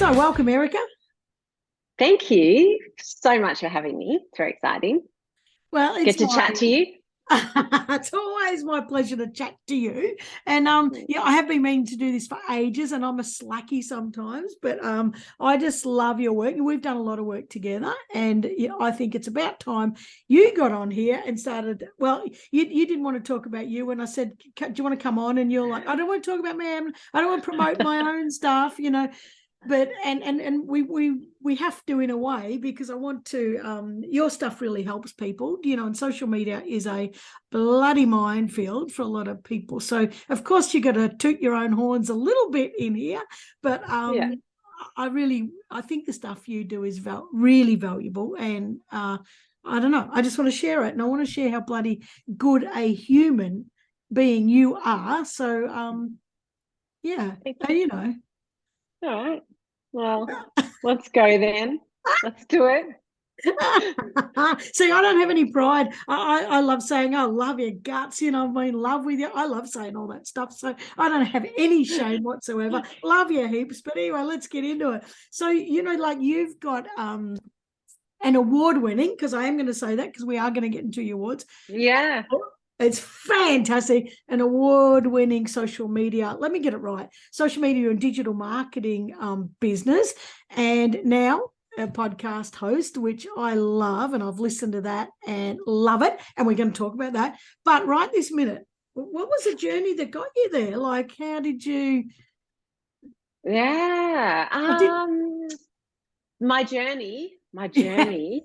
So welcome, Erika. Thank you so much for having me. It's very exciting. Well, Get to chat to you. it's always my pleasure to chat to you. And yeah, I have been meaning to do this for ages, and I'm a slacky sometimes, but I just love your work. We've done a lot of work together, and yeah, I think it's about time you got on here and started. Well, you didn't want to talk about you when I said, "Do you want to come on?" And you're like, "I don't want to talk about me. I don't want to promote my own stuff," you know. But we have to, in a way, because I want to your stuff really helps people, you know, and social media is a bloody minefield for a lot of people. So of course you got to toot your own horns a little bit in here, but Yeah. I think the stuff you do is really valuable, and I don't know, I just want to share it, and I want to share how bloody good a human being you are. So yeah, Thank and, you. you know. All right. Well, let's go then. Let's do it. See, I don't have any pride. I love saying, I love your guts, you know, I'm in love with you. I love saying all that stuff. So I don't have any shame whatsoever. Love you heaps. But anyway, let's get into it. So, you know, like you've got an award winning, because I am going to say that because we are going to get into your awards. Yeah. It's fantastic. An award winning social media, let me get it right, social media and digital marketing business. And now a podcast host, which I love, and I've listened to that and love it. And we're going to talk about that. But right this minute, what was the journey that got you there? Like, how did you? Yeah. I did. My journey. My Yeah. journey.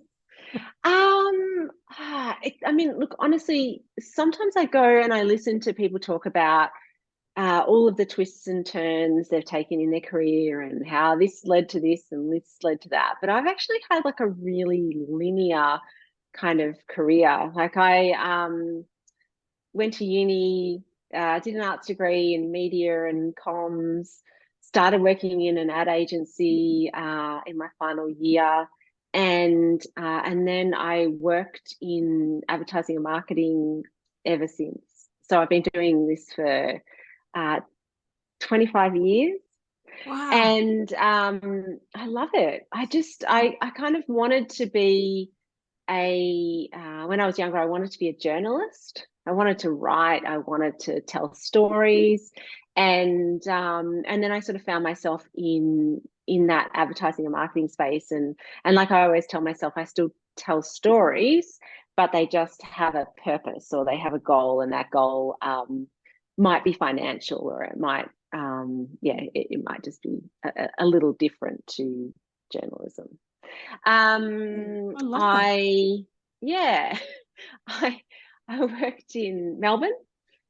I mean, look, honestly, sometimes I go and I listen to people talk about all of the twists and turns they've taken in their career and how this led to this and this led to that. But I've actually had like a really linear kind of career. Like I went to uni, did an arts degree in media and comms, started working in an ad agency in my final year. And then I worked in advertising and marketing ever since. So I've been doing this for 25 years, Wow. and I love it. I kind of wanted to be when I was younger, I wanted to be a journalist. I wanted to write. I wanted to tell stories, and then I sort of found myself in that advertising and marketing space. And like I always tell myself, I still tell stories, but they just have a purpose or they have a goal, and that goal might be financial, or it might it might just be a little different to journalism. I love that. I yeah, I I worked in Melbourne.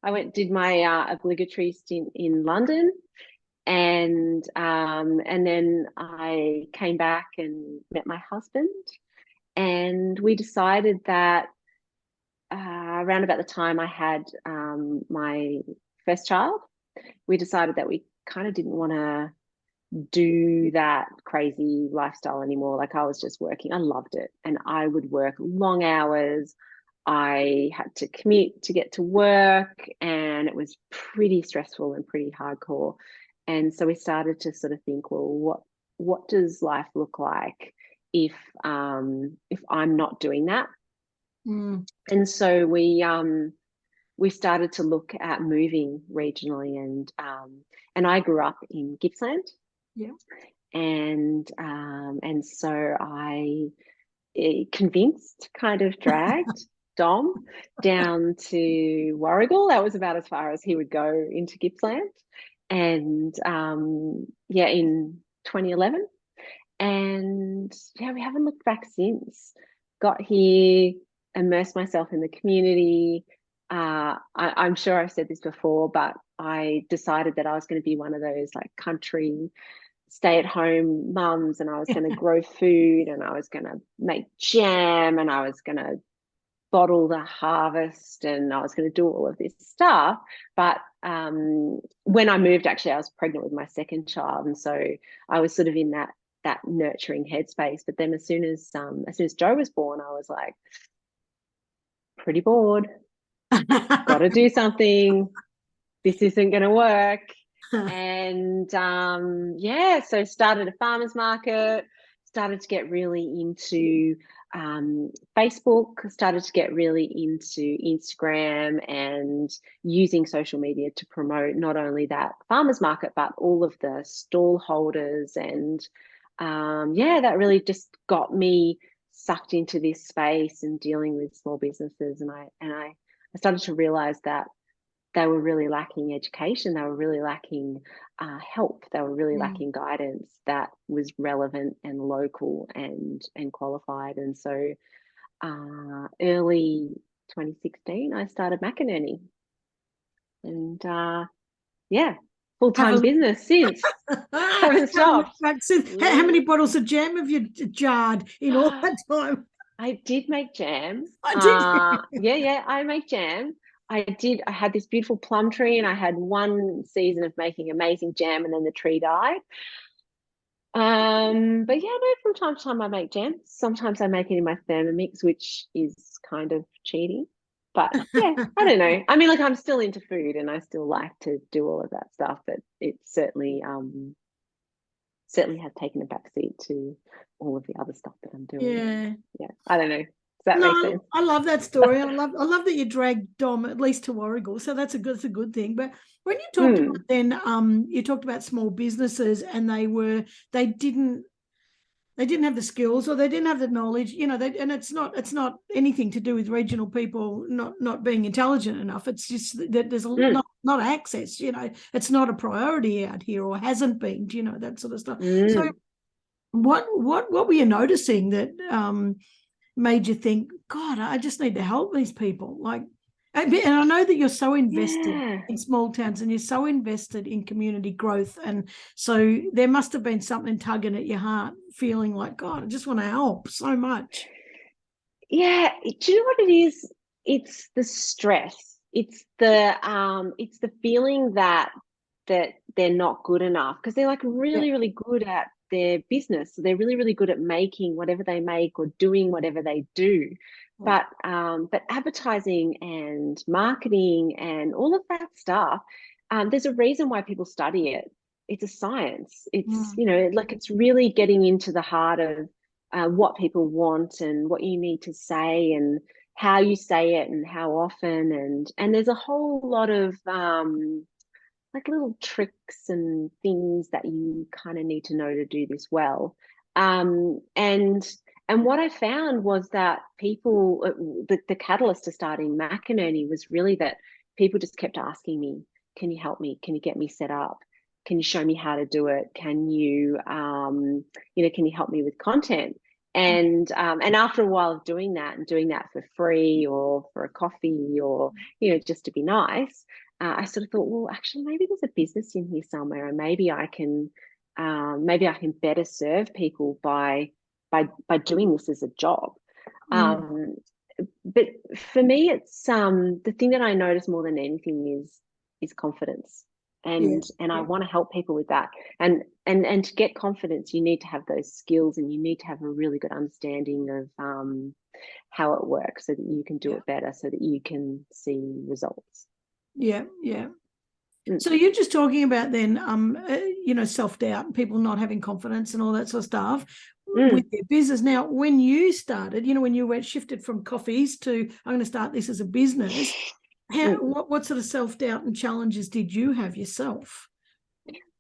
I did my obligatory stint in London, and then I came back and met my husband, and we decided that around about the time I had my first child, we decided that we kind of didn't want to do that crazy lifestyle anymore. Like I was just working. I loved it. And I would work long hours. I had to commute to get to work, and it was pretty stressful and pretty hardcore. And so we started to sort of think, well, what does life look like if I'm not doing that? Mm, And so we started to look at moving regionally, and I grew up in Gippsland, yeah. and so I convinced, kind of dragged Dom down to Warragul. That was about as far as he would go into Gippsland, and yeah, in 2011, and yeah, we haven't looked back since. Got here, immersed myself in the community. I'm sure I've said this before, but I decided that I was going to be one of those like country stay-at-home mums, and I was going to grow food, and I was going to make jam, and I was going to bottle the harvest, and I was going to do all of this stuff. But when I moved, actually, I was pregnant with my second child, and so I was sort of in that nurturing headspace. But then as soon as Joe was born, I was like, pretty bored. Got to do something. This isn't going to work. And yeah, so started a farmer's market, started to get really into Facebook, started to get really into Instagram and using social media to promote not only that farmer's market, but all of the stall holders. And yeah, that really just got me sucked into this space and dealing with small businesses. And I started to realize that they were really lacking education. They were really lacking help. They were really lacking guidance that was relevant and local and qualified. And so early 2016, I started McInerney. And yeah, full-time business since. Haven't stopped. How many bottles of jam have you jarred in all that time? I did make jam. I did. Yeah, I make jam. I had this beautiful plum tree, and I had one season of making amazing jam, and then the tree died. But yeah, no, from time to time I make jam. Sometimes I make it in my Thermomix, which is kind of cheating. But yeah, I don't know. I mean, like, I'm still into food and I still like to do all of that stuff, but it certainly has taken a backseat to all of the other stuff that I'm doing. Yeah. Yeah. I don't know. Does that make sense? I love that story. I love that you dragged Dom at least to Warragul. So that's a good thing. But when you talked about then, you talked about small businesses and they didn't have the skills or they didn't have the knowledge, and it's not anything to do with regional people not being intelligent enough. It's just that there's not access, it's not a priority out here or hasn't been, that sort of stuff. So what were you noticing that made you think, God, I just need to help these people? Like, and I know that you're so invested in small towns and you're so invested in community growth. And so there must have been something tugging at your heart, feeling like, God, I just want to help so much. Yeah. Do you know what it is? It's the stress. It's the feeling that they're not good enough because they're like really good at their business. So they're really good at making whatever they make or doing whatever they do. But advertising and marketing and all of that stuff, there's a reason why people study it. It's a science. It's like it's really getting into the heart of what people want and what you need to say and how you say it and how often and there's a whole lot of like little tricks and things that you kind of need to know to do this well. And what I found was that people, the catalyst to starting McInerney was really that people just kept asking me, can you help me? Can you get me set up? Can you show me how to do it? Can you, can you help me with content? And after a while of doing that and doing that for free or for a coffee or, just to be nice, I sort of thought, well, actually, maybe there's a business in here somewhere, and maybe I can better serve people by doing this as a job. But for me, it's the thing that I notice more than anything is confidence, and I want to help people with that. And to get confidence, you need to have those skills, and you need to have a really good understanding of how it works, so that you can do it better, so that you can see results. Yeah. So you're just talking about then, self-doubt and people not having confidence and all that sort of stuff with their business. Now, when you started, when you shifted from coffees to, I'm going to start this as a business, what sort of self-doubt and challenges did you have yourself?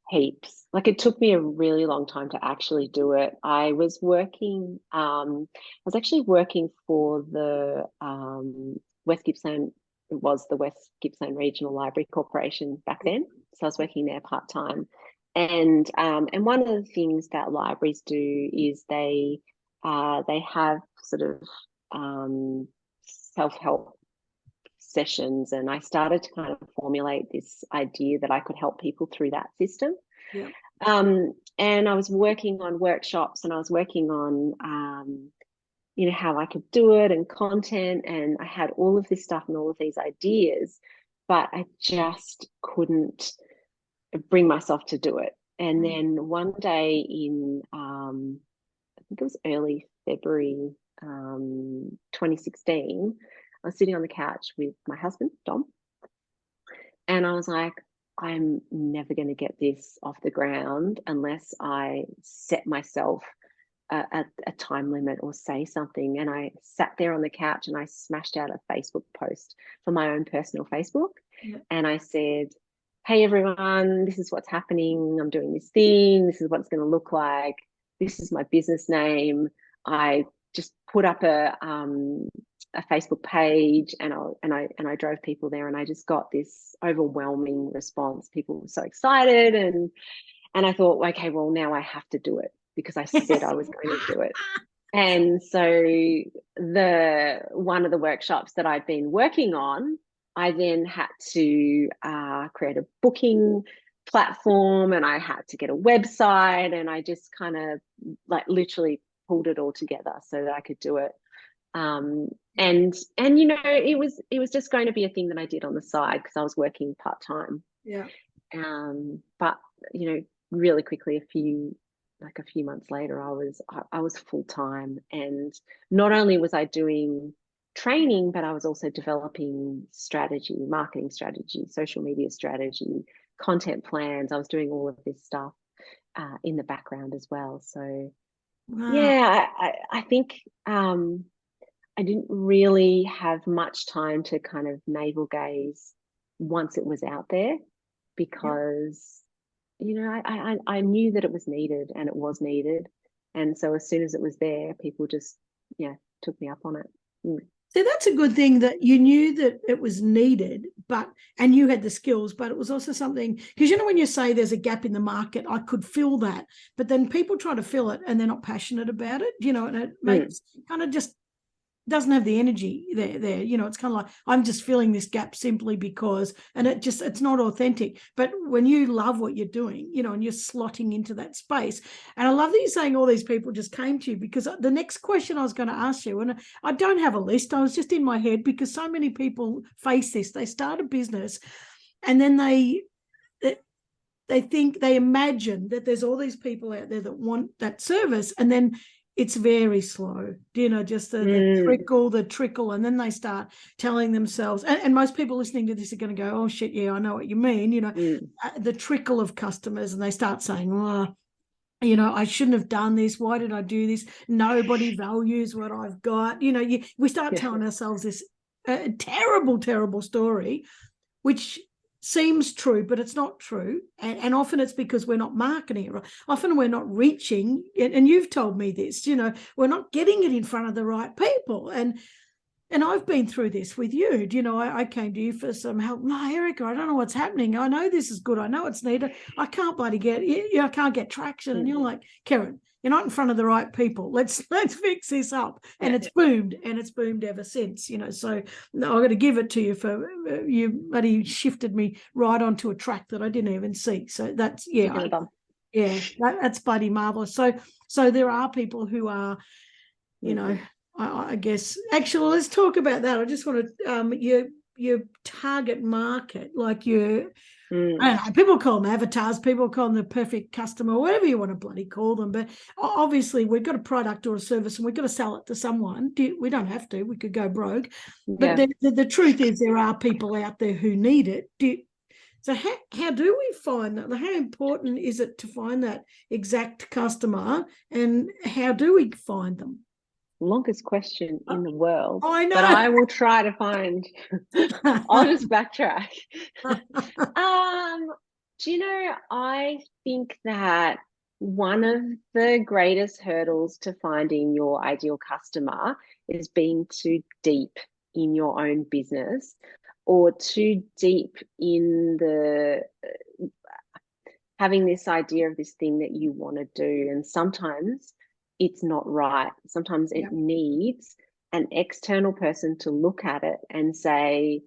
Heaps. Like, it took me a really long time to actually do it. I was actually working for the West Gippsland. It was the West Gippsland Regional Library Corporation back then. So I was working there part-time. And one of the things that libraries do is they have sort of self-help sessions, and I started to kind of formulate this idea that I could help people through that system. And I was working on workshops, and I was working on how I could do it and content, and I had all of this stuff and all of these ideas, but I just couldn't bring myself to do it. And then one day in I think it was early February 2016, I was sitting on the couch with my husband, Dom, and I was like, I'm never going to get this off the ground unless I set myself a time limit or say something. And I sat there on the couch and I smashed out a Facebook post for my own personal Facebook. Yeah. And I said, hey, everyone, this is what's happening. I'm doing this thing. This is what it's going to look like. This is my business name. I just put up a Facebook page, and I drove people there, and I just got this overwhelming response. People were so excited, and I thought, okay, well, now I have to do it because I said I was going to do it. And so one of the workshops that I'd been working on, I then had to create a booking platform, and I had to get a website, and I just kind of like literally pulled it all together so that I could do it. And you know, it was just going to be a thing that I did on the side because I was working part-time. Yeah. But you know, really quickly, a few months later, I was full-time, and not only was I doing training, but I was also developing strategy, marketing strategy, social media strategy, content plans. I was doing all of this stuff in the background as well. So Wow. yeah, I think I didn't really have much time to kind of navel gaze once it was out there, Yeah. because you know, I knew that it was needed, and it was needed. And so as soon as it was there, people just, yeah, took me up on it. Mm. So that's a good thing that you knew that it was needed, and you had the skills, but it was also something, because you know, when you say there's a gap in the market, I could fill that, but then people try to fill it and they're not passionate about it, you know, and it makes kind of just doesn't have the energy there. You know, it's kind of like, I'm just filling this gap simply because, and it's not authentic. But when you love what you're doing, you know, and you're slotting into that space, and I love that you're saying all these people just came to you, because the next question I was going to ask you, and I don't have a list, I was just in my head, because so many people face this. They start a business and then they think, they imagine that there's all these people out there that want that service, and then it's very slow, you know, just the trickle, and then they start telling themselves, and most people listening to this are going to go, oh shit, yeah, I know what you mean, you know, the trickle of customers, and they start saying, oh, you know, I shouldn't have done this. Why did I do this? Nobody values what I've got. You know, we start telling ourselves this terrible, terrible story, which seems true, but it's not true. And often it's because we're not marketing it. Often we're not reaching, and you've told me this, you know, we're not getting it in front of the right people. And I've been through this with you. You know, I came to you for some help. No, Erika, I don't know what's happening. I know this is good. I know it's needed. I can't bloody get, you know, I can't get traction. And you're like, Karen, you're not in front of the right people. Let's fix this up. And it's boomed, and it's boomed ever since, you know. So no, I've got to give it to you for you, but he shifted me right onto a track that I didn't even see. So that's, that's bloody marvelous. So there are people who are, you know, I guess, actually, let's talk about that. I just want to, your target market, like I don't know, people call them avatars, people call them the perfect customer, whatever you want to bloody call them. But obviously, we've got a product or a service, and we've got to sell it to someone. We don't have to. We could go broke. But the truth is, there are people out there who need it. So how do we find that? How important is it to find that exact customer, and how do we find them? Longest question in the world. I know. But I will try to find. I'll just backtrack. Do you know, I think that one of the greatest hurdles to finding your ideal customer is being too deep in your own business, or too deep in the having this idea of this thing that you want to do. And sometimes it's not right. Sometimes it needs an external person to look at it and say,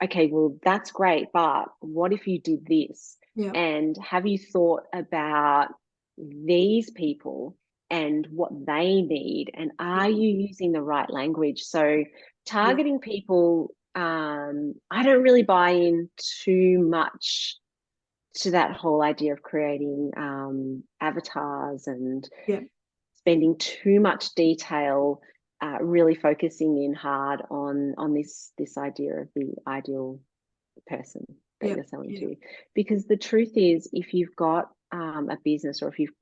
okay, well, that's great, but what if you did this? And have you thought about these people and what they need? And are you using the right language? So targeting people, I don't really buy in too much to that whole idea of creating avatars and spending too much detail, really focusing in hard on this idea of the ideal person. that you're selling to. Because the truth is, if you've got a business, or if you've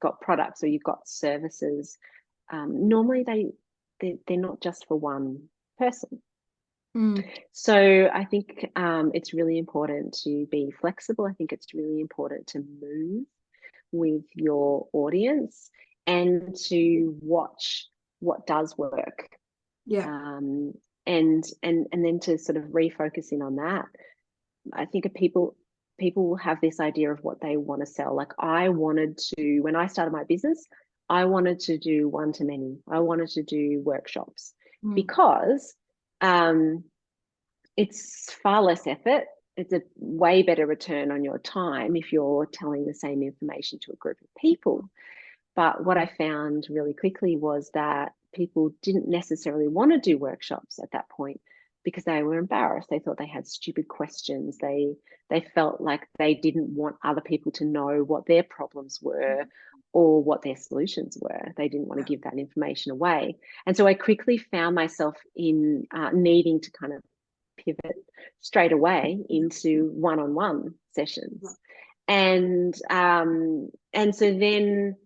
got products, or you've got services, normally they're not just for one person. So I think it's really important to be flexible. I think it's really important to move with your audience and to watch what does work. And then to sort of refocus in on that. I think people will have this idea of what they want to sell. Like, I wanted to, when I started my business, I wanted to do one-to-many. I wanted to do workshops because it's far less effort. It's a way better return on your time if you're telling the same information to a group of people. But what I found really quickly was that people didn't necessarily want to do workshops at that point because they were embarrassed. They thought they had stupid questions. They felt like they didn't want other people to know what their problems were or what their solutions were. They didn't want to give that information away. And so I quickly found myself in needing to kind of pivot straight away into one-on-one sessions. And so then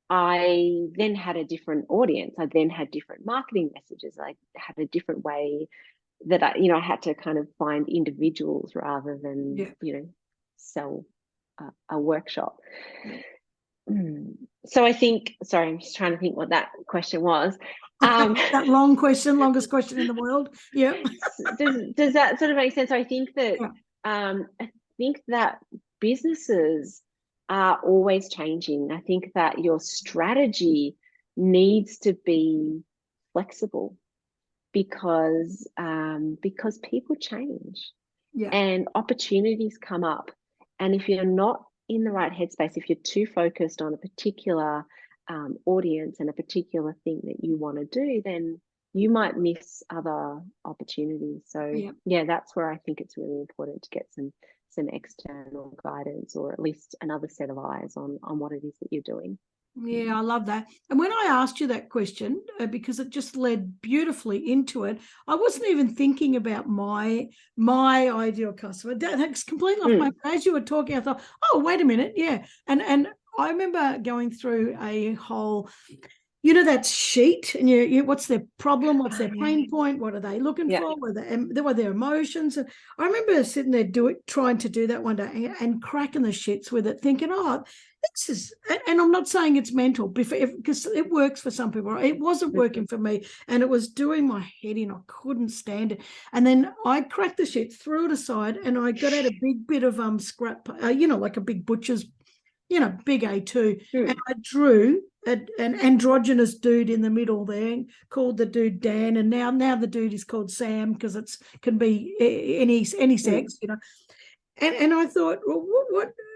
I then had a different audience. I then had different marketing messages. I had a different way that I had to kind of find individuals rather than, sell a workshop. So I think, sorry, I'm just trying to think what that question was. That long question, longest question in the world. Yeah. Does that sort of make sense? So I think that businesses are always changing. I think that your strategy needs to be flexible because people change and opportunities come up. And if you're not in the right headspace, if you're too focused on a particular audience and a particular thing that you want to do, then you might miss other opportunities. So that's where I think it's really important to get some external guidance, or at least another set of eyes on what it is that you're doing. Yeah, I love that. And when I asked you that question, because it just led beautifully into it, I wasn't even thinking about my ideal customer. That's completely off my. As you were talking, I thought, oh, wait a minute, and I remember going through a whole, that sheet, and you what's their problem, what's their pain point, what are they looking for, what are their emotions. And I remember sitting there trying to do that one day and cracking the shits with it, thinking, oh, this is, and I'm not saying it's mental, because it works for some people. It wasn't working for me, and it was doing my head in. I couldn't stand it. And then I cracked the shit, threw it aside, and I got out a big bit of scrap, like a big butcher's, big A2, and I drew an androgynous dude in the middle there, called the dude Dan, and now the dude is called Sam because it can be any sex, And I thought, well,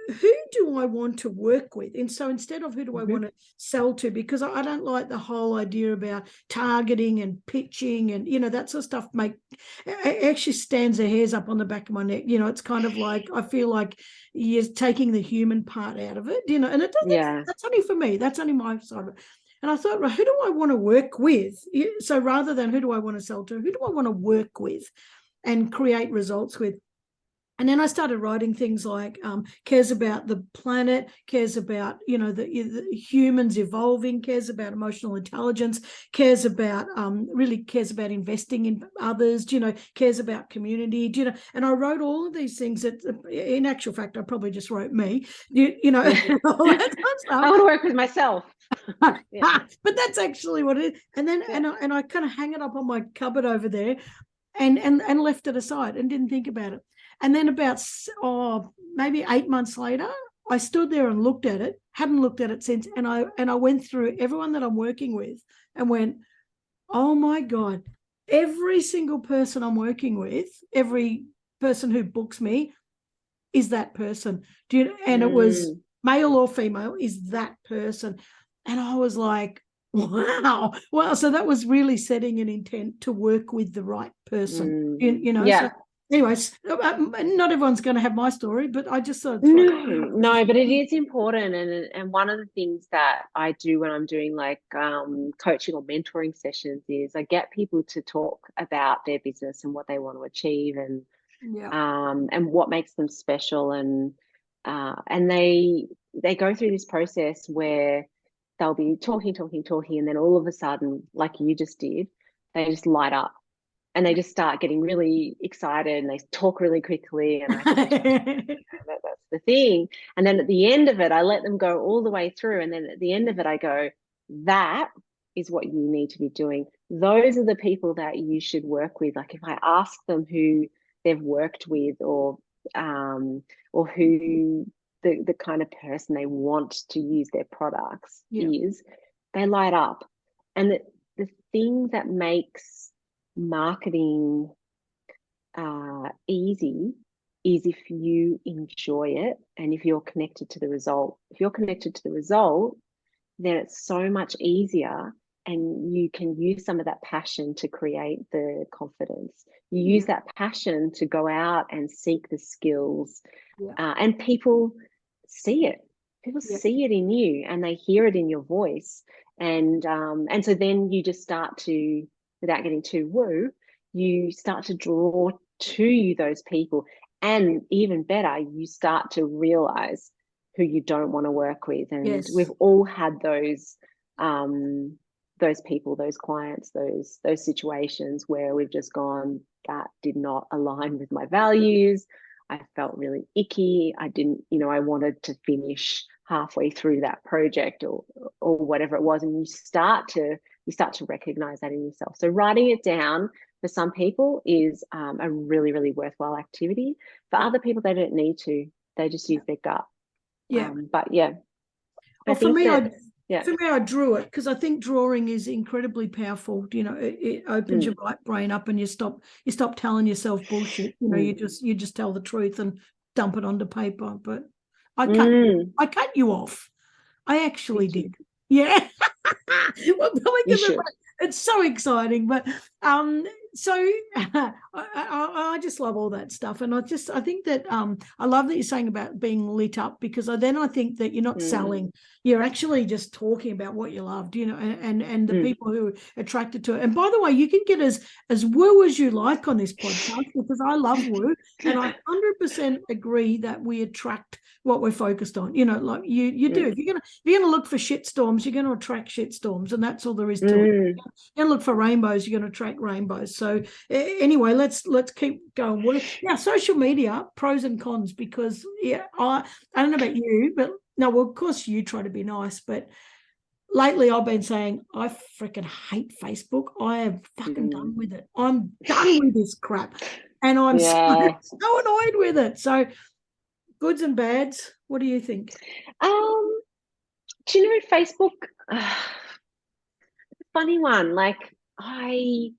who do I want to work with? And so instead of who do I want to sell to, because I don't like the whole idea about targeting and pitching and, that sort of stuff it actually stands the hairs up on the back of my neck. It's kind of like, I feel like you're taking the human part out of it, and it doesn't, that's only for me. That's only my side of it. And I thought, well, who do I want to work with? So rather than who do I want to sell to, who do I want to work with and create results with? And then I started writing things like cares about the planet, cares about, the humans evolving, cares about emotional intelligence, cares about, really cares about investing in others, cares about community, and I wrote all of these things that, in actual fact, I probably just wrote me, all that kind of stuff. I want to work with myself. But that's actually what it is. And then, and I kind of hang it up on my cupboard over there and left it aside and didn't think about it. And then about maybe 8 months later, I stood there and looked at it, hadn't looked at it since, and I went through everyone that I'm working with and went, oh my God, every single person I'm working with, every person who books me is that person. And it was male or female, is that person. And I was like, wow. Well, so that was really setting an intent to work with the right person, So, anyways, not everyone's going to have my story, but I just thought no, but it is important, and one of the things that I do when I'm doing like coaching or mentoring sessions is I get people to talk about their business and what they want to achieve, and Yeah. and what makes them special. And they go through this process where they'll be talking, and then all of a sudden, like you just did, they just light up and they just start getting really excited and they talk really quickly. And I said, that's the thing. And then at the end of it, I let them go all the way through. And then at the end of it, I go, that is what you need to be doing. Those are the people that you should work with. Like if I ask them who they've worked with, or who the kind of person they want to use their products is, they light up. And the thing that makes marketing easy is if you enjoy it and if you're connected to the result. If you're connected to the result, then it's so much easier, and you can use some of that passion to create the confidence. You use that passion to go out and seek the skills, and people see it. People see it in you, and they hear it in your voice, and so then you just start to, without getting too woo, you start to draw to you those people, and even better, you start to realize who you don't want to work with. And we've all had those people, those clients, those situations where we've just gone, that did not align with my values. I felt really icky. I didn't, I wanted to finish halfway through that project, or whatever it was. And you start to recognize that in yourself. So writing it down for some people is a really, really worthwhile activity. For other people, they don't need to. They just use their gut. But yeah, well, for me, I drew it because I think drawing is incredibly powerful. It opens your brain up, and you stop telling yourself bullshit. You just tell the truth and dump it onto paper. But I cut you off. I actually did. Yeah. Well, it's so exciting, but so I just love all that stuff, and I think that I love that you're saying about being lit up, because then I think that you're not selling, you're actually just talking about what you loved, and the people who are attracted to it. And by the way, you can get as woo as you like on this podcast, because I love woo, and I 100% agree that we attract what we're focused on. Like you do. If you're gonna look for shit storms, you're going to attract shit storms, and that's all there is to it. You're going to look for rainbows, you're going to attract rainbows. So anyway, let's keep going. Well, social media, pros and cons, because I don't know about you, but no, well, of course you try to be nice, but lately I've been saying I freaking hate Facebook. I am fucking done with it. I'm done with this crap, and I'm so annoyed with it. So goods and bads, what do you think? Do you know Facebook? Funny one. Like I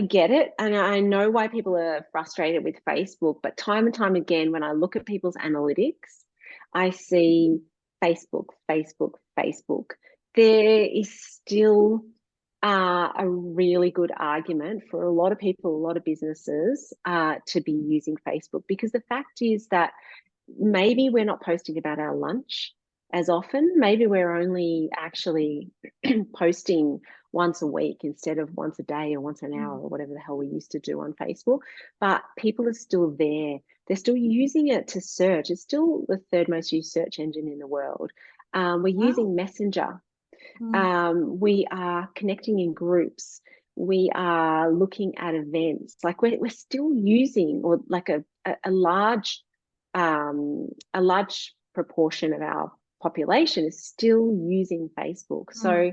get it, and I know why people are frustrated with Facebook. But time and time again, when I look at people's analytics, I see Facebook. There is still a really good argument for a lot of people, a lot of businesses, to be using Facebook, because the fact is that maybe we're not posting about our lunch as often. Maybe we're only actually posting once a week instead of once a day or once an hour or whatever the hell we used to do on Facebook. But people are still there. They're still using it to search. It's still the third most used search engine in the world. We're using Messenger. We are connecting in groups. We are looking at events. Like we're still using, or like a large proportion of our population is still using Facebook. So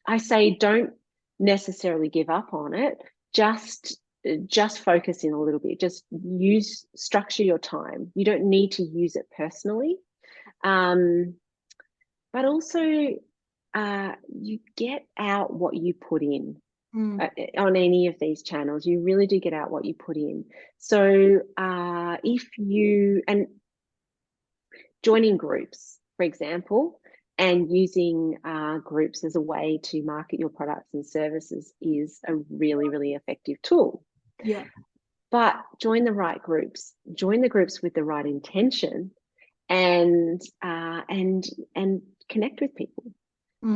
I say don't necessarily give up on it. Just focus in a little bit. Just structure your time. You don't need to use it personally. But also you get out what you put in. On any of these channels, you really do get out what you put in. So if you, and joining groups, for example, and using groups as a way to market your products and services is a really, really effective tool. Yeah. But join the right groups. Join the groups with the right intention, and connect with people,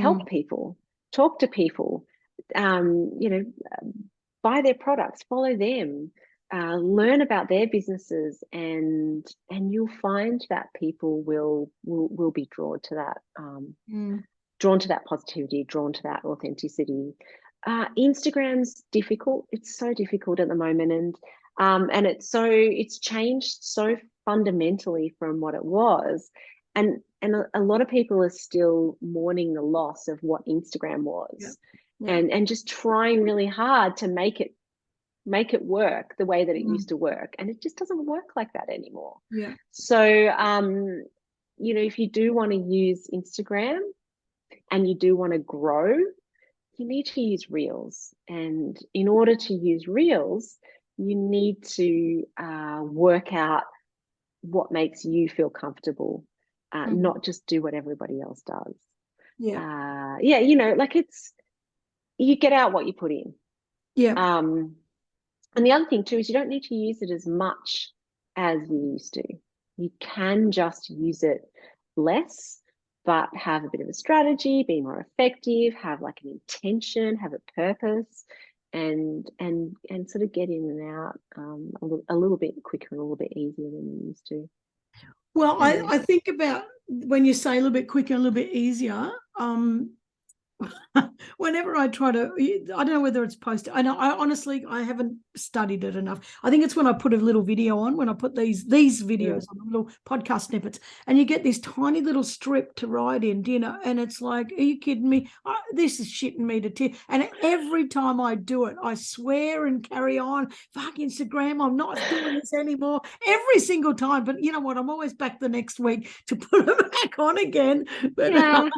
help people, talk to people. Buy their products, follow them, learn about their businesses, and you'll find that people will be drawn to that, drawn to that positivity, drawn to that authenticity. Instagram's difficult. It's so difficult at the moment, and it's changed so fundamentally from what it was, and a lot of people are still mourning the loss of what Instagram was, Yeah. Yeah. and just trying really hard to make it work the way that it used to work, and it just doesn't work like that anymore. Yeah. So if you do want to use Instagram and you do want to grow, you need to use Reels. And in order to use Reels, you need to work out what makes you feel comfortable, not just do what everybody else does. Yeah. Like you get out what you put in. Yeah. And the other thing too is you don't need to use it as much as you used to. You can just use it less, but have a bit of a strategy, be more effective, have like an intention, have a purpose, and sort of get in and out a little bit quicker and a little bit easier than you used to. Well, I think about when you say a little bit quicker, a little bit easier. Whenever I try to, I don't know whether it's posted. I know, I honestly, I haven't studied it enough. I think it's when I put a little video on, when I put these videos on, little podcast snippets, and you get this tiny little strip to write in, and it's like, are you kidding me? This is shitting me to tears. And every time I do it, I swear and carry on. Fuck Instagram, I'm not doing this anymore. Every single time. But you know what? I'm always back the next week to put it back on again. But yeah.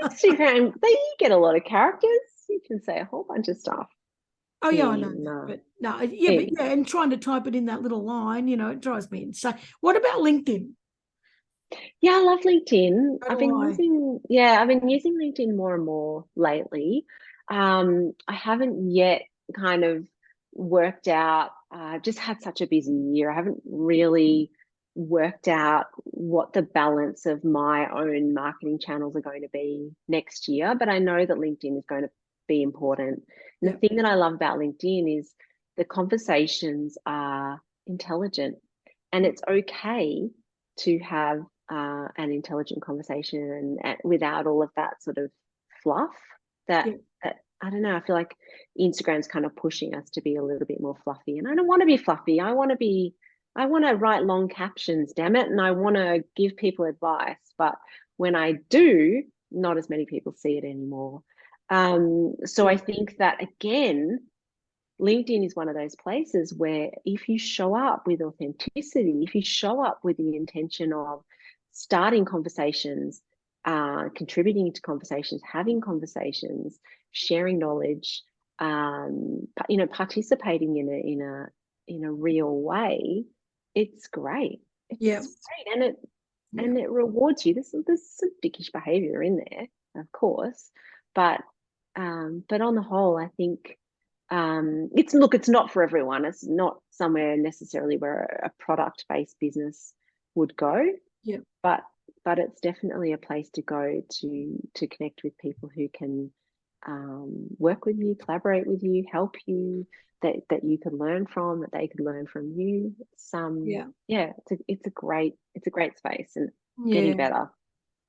Instagram, you get a lot of characters. You can say a whole bunch of stuff. Oh yeah, I know that, but no, yeah, and trying to type it in that little line, it drives me insane. What about LinkedIn? Yeah, I love LinkedIn. I've been I? using LinkedIn more and more lately. I haven't yet kind of worked out. I've just had such a busy year. I haven't really worked out what the balance of my own marketing channels are going to be next year, but I know that LinkedIn is going to be important. And the thing that I love about LinkedIn is the conversations are intelligent, and it's okay to have an intelligent conversation and without all of that sort of fluff that I don't know. I feel like Instagram's kind of pushing us to be a little bit more fluffy, and I don't want to be fluffy. I want to write long captions, damn it, and I want to give people advice. But when I do, not as many people see it anymore. So I think that again, LinkedIn is one of those places where if you show up with authenticity, if you show up with the intention of starting conversations, contributing to conversations, having conversations, sharing knowledge, participating in a real way, it's great. It's great, and it rewards you. There's some dickish behavior in there, of course, but on the whole, I think it's not for everyone. It's not somewhere necessarily where a product-based business would go. Yeah. But it's definitely a place to go to connect with people who can work with you, collaborate with you, help you, that you can learn from, that they could learn from you. It's a great space, and getting better.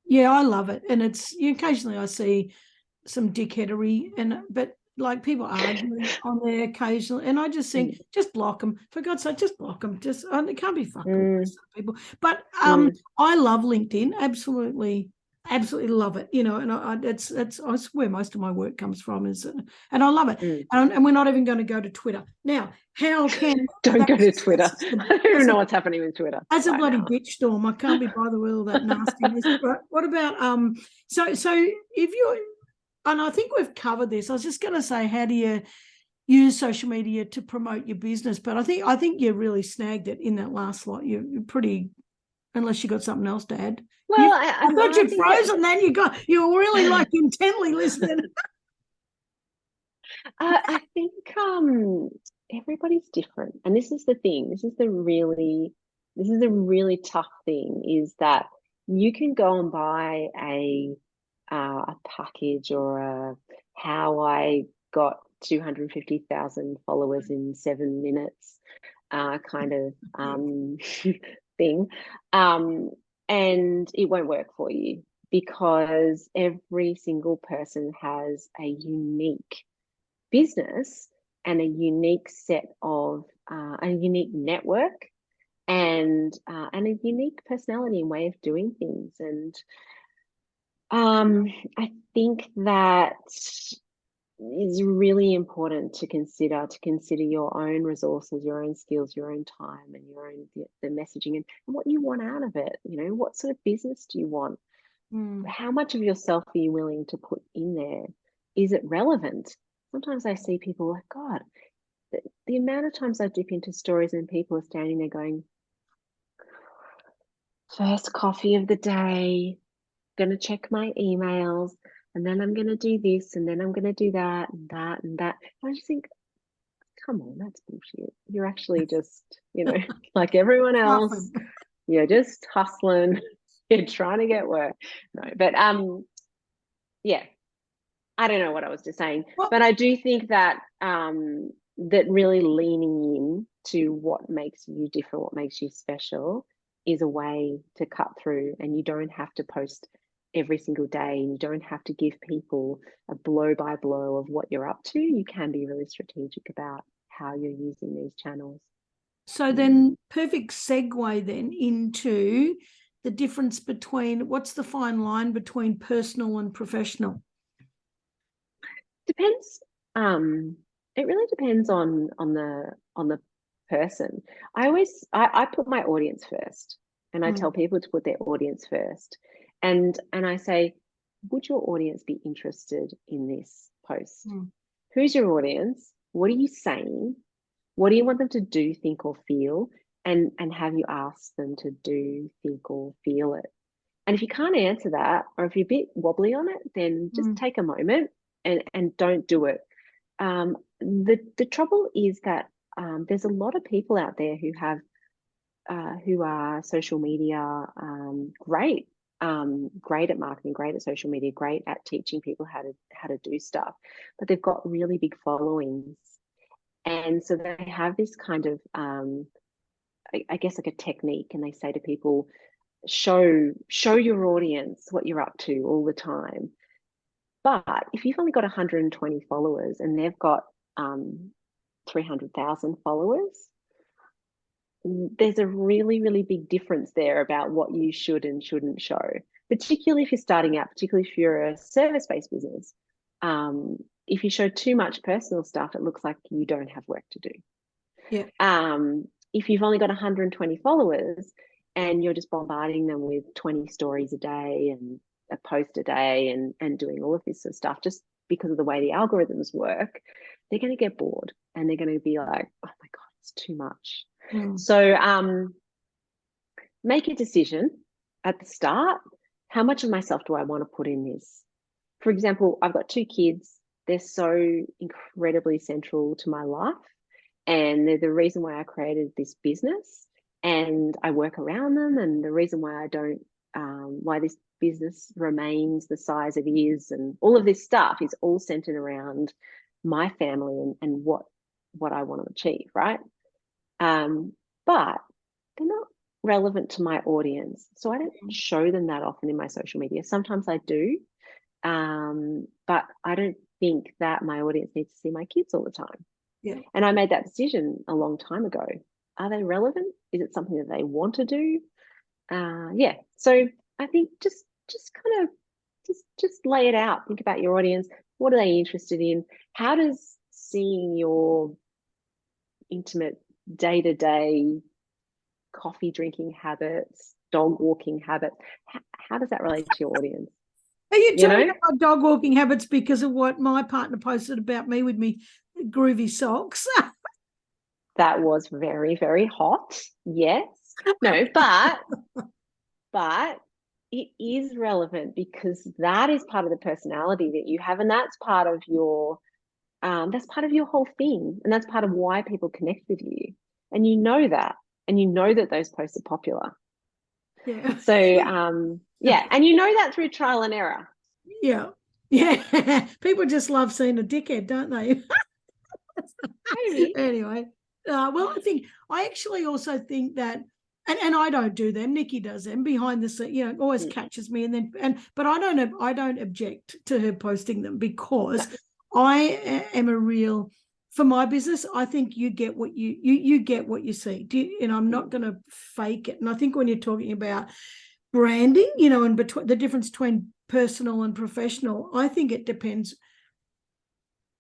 Yeah, I love it. And it's occasionally I see some dickheadery, but like people arguing on there occasionally, and I just think just block them, for God's sake, just block them. Just it can't be fucked with some people. But I love LinkedIn, absolutely love it. And it's I swear most of my work comes from and I love it. And we're not even going to go to Twitter now. How can don't go to Twitter? I don't know what's happening with Twitter. That's a bloody bitch storm. I can't be bothered with all that nastiness. But what about so if you, and I think we've covered this. I was just going to say, how do you use social media to promote your business? But I think you really snagged it in that last slot. You're pretty, unless you got something else to add. Well, I thought you'd frozen. Then you were really like intently listening. I think everybody's different, and this is the thing. This is the really tough thing, is that you can go and buy a package or how I got 250,000 followers in 7 minutes kind of thing. And it won't work for you because every single person has a unique business and a unique set of a unique network and a unique personality and way of doing things. And I think that is really important to consider your own resources, your own skills, your own time, and your own the messaging and what you want out of it. You know, what sort of business do you want? How much of yourself are you willing to put in there? Is it relevant? Sometimes I see people like, God, the amount of times I dip into stories and people are standing there going, first coffee of the day, going to check my emails, and then I'm going to do this, and then I'm going to do that, and that, and that. And I just think, come on, that's bullshit. You're actually just, like everyone else, you're just hustling. You're trying to get work. No, but yeah, I don't know what I was just saying, but I do think that that really leaning in to what makes you different, what makes you special, is a way to cut through, and you don't have to post every single day, and you don't have to give people a blow by blow of what you're up to. You can be really strategic about how you're using these channels. So then, perfect segue then into the difference between, what's the fine line between personal and professional? Depends. It really depends on the person. I put my audience first, and I tell people to put their audience first, and I say, would your audience be interested in this post? Who's your audience? What are you saying? What do you want them to do, think, or feel? And have you asked them to do, think, or feel it? And if you can't answer that, or if you're a bit wobbly on it, then just take a moment and don't do it. The trouble is that there's a lot of people out there who are social media great at marketing, great at social media, great at teaching people how to do stuff, but they've got really big followings, and so they have this kind of I guess like a technique, and they say to people, show your audience what you're up to all the time. But if you've only got 120 followers and they've got 300,000 followers, there's a really, really big difference there about what you should and shouldn't show, particularly if you're starting out, particularly if you're a service-based business. If you show too much personal stuff, it looks like you don't have work to do. Yeah. If you've only got 120 followers and you're just bombarding them with 20 stories a day and a post a day and doing all of this sort of stuff, just because of the way the algorithms work, they're going to get bored and they're going to be like, oh my God, it's too much. So make a decision at the start. How much of myself do I want to put in this? For example, I've got 2 kids. They're so incredibly central to my life, and they're the reason why I created this business, and I work around them, and the reason why why this business remains the size it is, and all of this stuff is all centered around my family and what I want to achieve, right? But they're not relevant to my audience, so I don't show them that often in my social media. Sometimes I do, but I don't think that my audience needs to see my kids all the time. Yeah. And I made that decision a long time ago. Are they relevant? Is it something that they want to do? Yeah. So I think just kind of just lay it out. Think about your audience. What are they interested in? How does seeing your intimate day-to-day coffee drinking habits, dog walking habits, how does that relate to your audience? Are you talking about dog walking habits because of what my partner posted about me with me groovy socks? That was very, very hot. Yes. No, but it is relevant because that is part of the personality that you have, and that's part of your whole thing, and that's part of why people connect with you, and you know that those posts are popular. Yeah. So yeah, and you know that through trial and error. Yeah. People just love seeing a dickhead, don't they? Maybe. Anyway, well, I actually also think that, and I don't do them. Nikki does them behind the scene. Always catches me, but I don't object to her posting them because I am a real. For my business, I think you get what you get what you see. I'm not going to fake it. And I think when you're talking about branding, and between the difference between personal and professional, I think it depends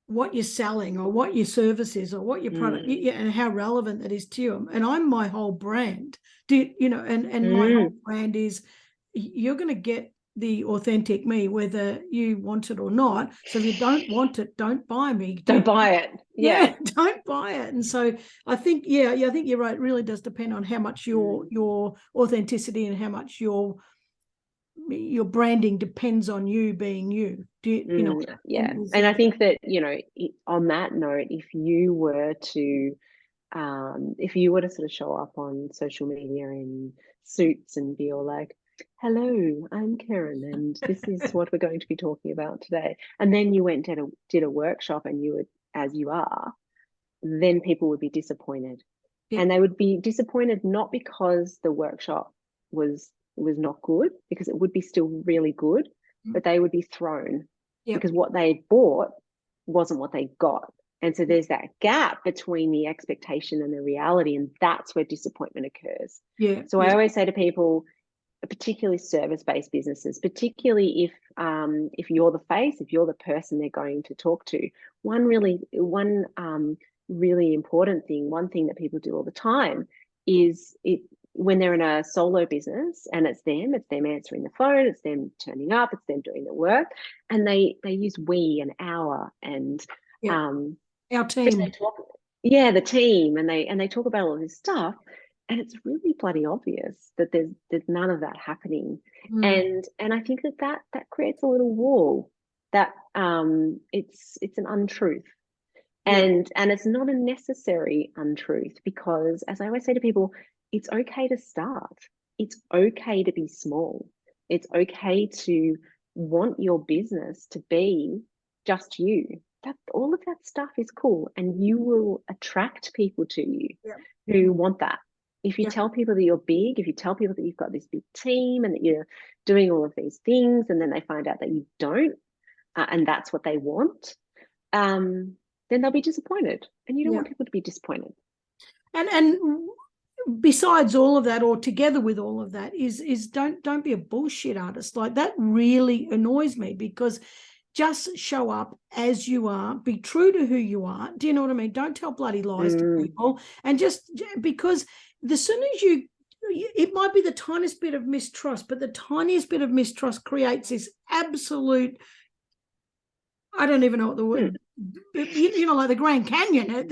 what you're selling or what your service is or what your product and how relevant that is to you. And I'm my whole brand. My whole brand is you're going to get the authentic me, whether you want it or not. So if you don't want it, don't buy me. Don't buy it. Yeah. Don't buy it. And so I think, I think you're right. It really does depend on how much your authenticity and how much your branding depends on you being you. Yeah. And I think that, on that note, if you were to sort of show up on social media in suits and be all like, hello, I'm Karen, and this is what we're going to be talking about today. And then you went and did a workshop and you were as you are, then people would be disappointed. Yeah. And they would be disappointed not because the workshop was not good, because it would be still really good, but they would be thrown because what they bought wasn't what they got. And so there's that gap between the expectation and the reality, and that's where disappointment occurs. Yeah. So I always say to people, particularly service-based businesses, particularly if you're the face, if you're the person they're going to talk to, one really important thing, one thing that people do all the time is when they're in a solo business and it's them answering the phone, it's them turning up, it's them doing the work, and they use we and our and our team. The team, and they talk about all this stuff, and it's really bloody obvious that there's none of that happening. And I think that creates a little wall that it's an untruth. And it's not a necessary untruth, because as I always say to people, it's okay to start. It's okay to be small. It's okay to want your business to be just you. That all of that stuff is cool, and you will attract people to you who want that. If you tell people that you're big, if you tell people that you've got this big team and that you're doing all of these things, and then they find out that you don't, and that's what they want, then they'll be disappointed, and you don't want people to be disappointed. And besides all of that, or together with all of that, is don't be a bullshit artist. Like, that really annoys me, because just show up as you are, be true to who you are. Do you know what I mean? Don't tell bloody lies to people. And just because the soon as it might be the tiniest bit of mistrust, but the tiniest bit of mistrust creates this absolute, I don't even know what the word, like the Grand Canyon.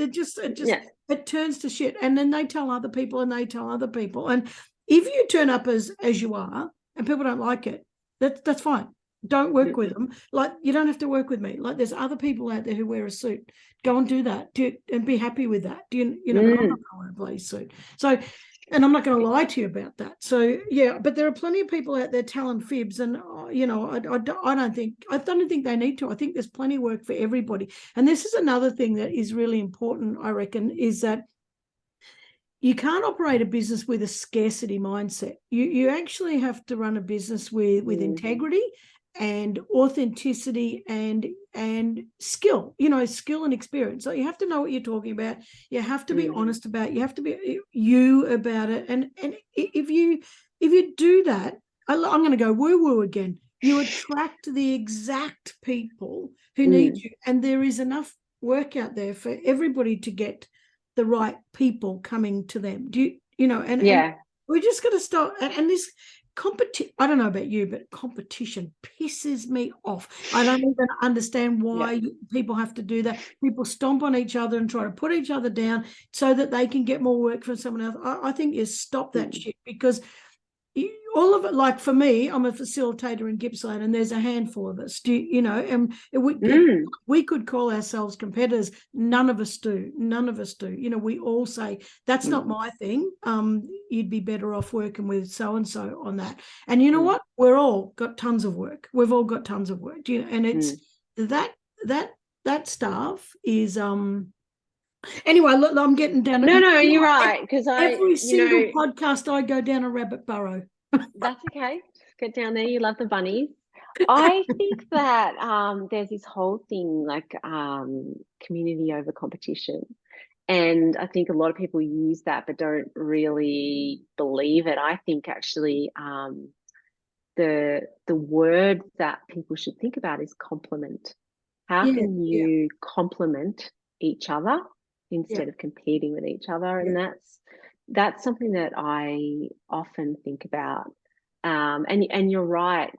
It turns to shit. And then they tell other people and they tell other people. And if you turn up as you are and people don't like it, that's fine. Don't work with them. Like, you don't have to work with me. Like, there's other people out there who wear a suit. Go and do that. And be happy with that. But I'm not going to wear a bloody suit. So, and I'm not going to lie to you about that. So, but there are plenty of people out there telling fibs, and I don't think they need to. I think there's plenty of work for everybody. And this is another thing that is really important, I reckon, is that you can't operate a business with a scarcity mindset. You actually have to run a business with integrity and authenticity and skill, skill and experience. So you have to know what you're talking about. You have to be honest about it. You have to be you about it. And if you do that, I'm going to go woo-woo again. You attract the exact people who need you. And there is enough work out there for everybody to get the right people coming to them. And we're just going to start. And this competition, I don't know about you, but competition pisses me off. I don't even understand why people have to do that. People stomp on each other and try to put each other down so that they can get more work from someone else. I think you stop that shit, because all of it, like for me, I'm a facilitator in Gippsland, and there's a handful of us. And we could call ourselves competitors. None of us do. We all say, that's not my thing. You'd be better off working with so-and-so on that. And you know what? We're all got tons of work. We've all got tons of work. And it's that stuff is Anyway, look, I'm getting down. No, you're right. Because every single podcast I go down a rabbit burrow. That's okay. Just get down there. You love the bunnies. I think that there's this whole thing like community over competition. And I think a lot of people use that but don't really believe it. I think actually the word that people should think about is compliment. How can you complement each other instead of competing with each other? And that's something that I often think about. And you're right,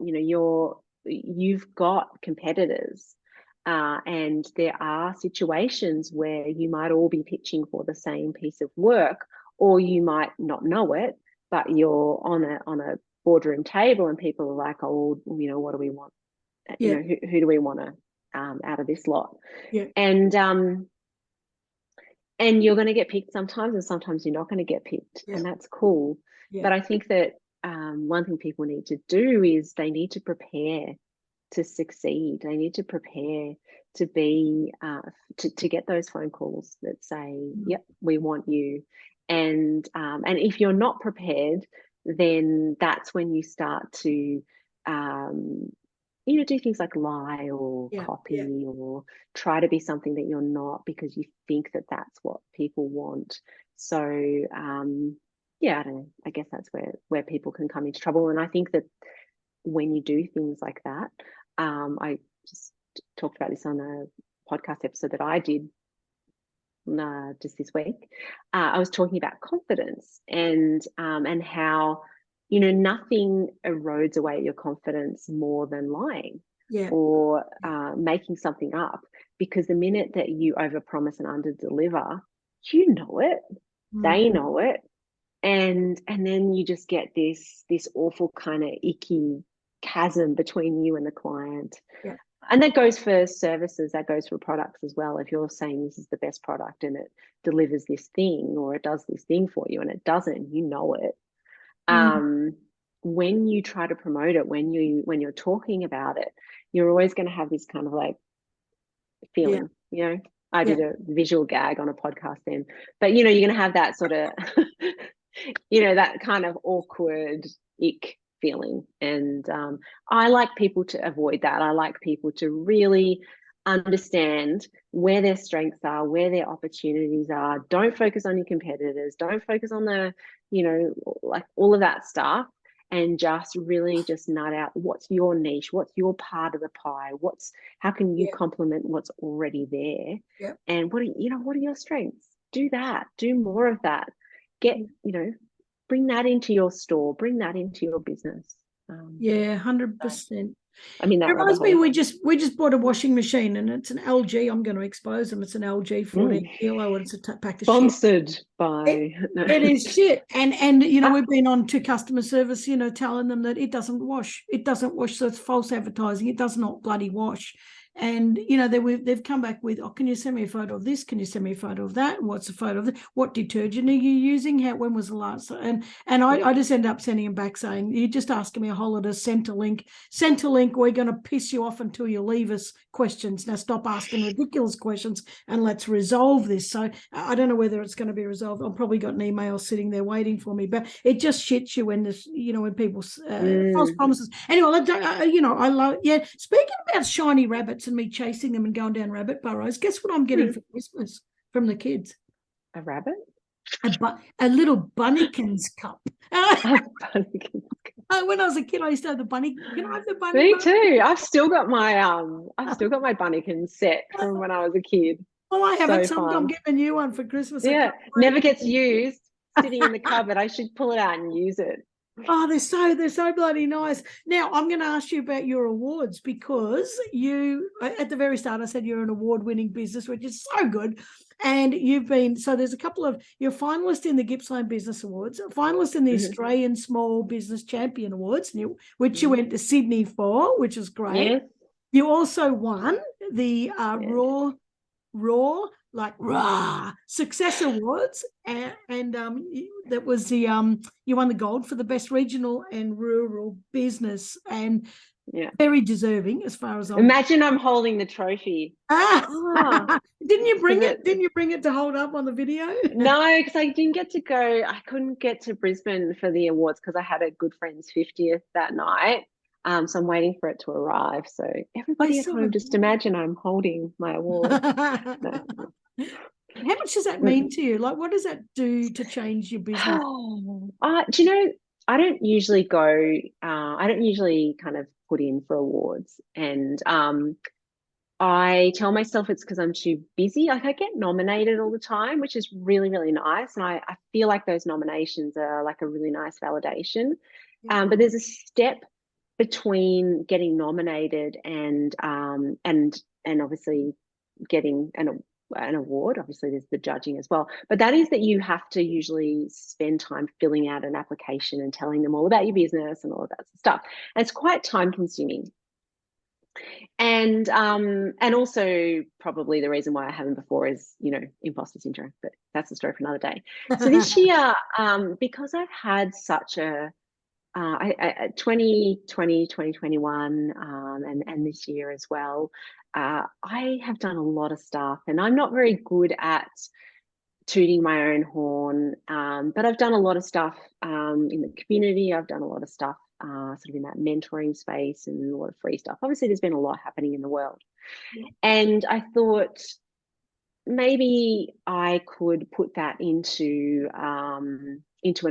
you've got competitors. And there are situations where you might all be pitching for the same piece of work, or you might not know it, but you're on a boardroom table and people are like, oh, what do we want? Who do we want to out of this lot? And you're going to get picked sometimes, and sometimes you're not going to get picked, and that's cool. But I think that one thing people need to do is they need to prepare to succeed. They need to prepare to be to get those phone calls that say, yep, we want you. And if you're not prepared, then that's when you start to do things like lie or copy or try to be something that you're not because you think that that's what people want. So I don't know. I guess that's where people can come into trouble. And I think that when you do things like that, I just talked about this on a podcast episode that I did just this week. I was talking about confidence and how nothing erodes away your confidence more than lying or making something up, because the minute that you overpromise and underdeliver, you know it, they know it, and then you just get this awful kind of icky chasm between you and the client. And that goes for services, that goes for products as well. If you're saying this is the best product and it delivers this thing or it does this thing for you and it doesn't, you know it. When you try to promote it, when you're talking about it, you're always going to have this kind of like feeling, I did a visual gag on a podcast then, but you're going to have that sort of that kind of awkward ick feeling. And I like people to avoid that. I like people to really understand where their strengths are, where their opportunities are. Don't focus on your competitors. Don't focus on the, like all of that stuff, and just really just nut out what's your niche, what's your part of the pie, how can you complement what's already there, and what are your strengths? Do that. Do more of that. Bring that into your store. Bring that into your business. 100%. I mean, that it reminds me, we just bought a washing machine, and it's an LG. I'm going to expose them. It's an LG 14 kilo, and it's a pack of sponsored shit. by. It is shit, and we've been on to customer service, telling them that it doesn't wash. It doesn't wash, so it's false advertising. It does not bloody wash. And they've come back with, can you send me a photo of this? Can you send me a photo of that? And what's the photo of that? What detergent are you using? When was the last? And I just end up sending them back saying, you're just asking me a holiday, sent a link. We're going to piss you off until you leave us questions. Now stop asking ridiculous questions and let's resolve this. So I don't know whether it's going to be resolved. I've probably got an email sitting there waiting for me, but it just shits you when there's, when people false promises. Anyway, I love, speaking about shiny rabbits and me chasing them and going down rabbit burrows, guess what I'm getting for Christmas from the kids? A rabbit? A little bunnykins cup. When I was a kid, I used to have the bunny. Can I have the bunny? Me too. I've still got my bunnykins set from when I was a kid. Well, I haven't. So I'm getting a new one for Christmas. Yeah, never gets used. Sitting in the cupboard. I should pull it out and use it. Oh, they're so bloody nice. Now, I'm going to ask you about your awards, because at the very start, I said you're an award-winning business, which is so good. And there's a couple of, you're finalist in the Gippsland Business Awards, a finalist in the Australian Small Business Champion Awards, which you went to Sydney for, which is great. Yeah. You also won the Raw Success Awards, and that was you won the gold for the best regional and rural business. And Yeah. Very deserving as far as I'm. Imagine I'm holding the trophy. Ah, didn't you bring Because it? Didn't you bring it to hold up on the video? No, because I didn't get to go. I couldn't get to Brisbane for the awards because I had a good friend's 50th that night. So I'm waiting for it to arrive. So I everybody at saw home, it. just imagine I'm holding my award. No. How much does that mean to you? Like, what does that do to change your business? Do you know, I don't usually go, I don't usually kind of put in for awards. And I tell myself it's because I'm too busy. Like I get nominated all the time, which is really, really nice. And I feel like those nominations are like a really nice validation. But there's a step between getting nominated and obviously getting an award. Obviously, there's the judging as well. But that is that you have to usually spend time filling out an application and telling them all about your business and all of that stuff. And it's quite time consuming. And also probably the reason why I haven't before is, you know, imposter syndrome, but that's a story for another day. So this year, because I've had such a 2020, 2021, and this year as well, I have done a lot of stuff, and I'm not very good at tooting my own horn, but I've done a lot of stuff in the community. I've done a lot of stuff sort of in that mentoring space and a lot of free stuff. Obviously, there's been a lot happening in the world. And I thought maybe I could put that into an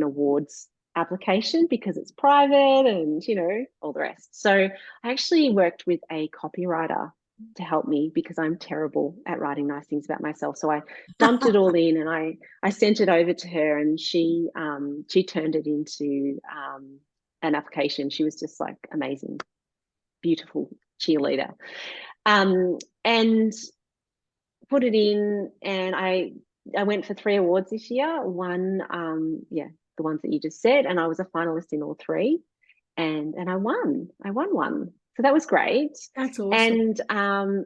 awards application because it's private and, you know, all the rest. So I actually worked with a copywriter to help me because I'm terrible at writing nice things about myself. So I dumped it all in and I sent it over to her, and she turned it into an application. She was just like amazing, beautiful cheerleader. And put it in, and I went for 3 awards this year. One, the ones that you just said, and I was a finalist in all 3, and I won. I won one, so that was great. That's awesome.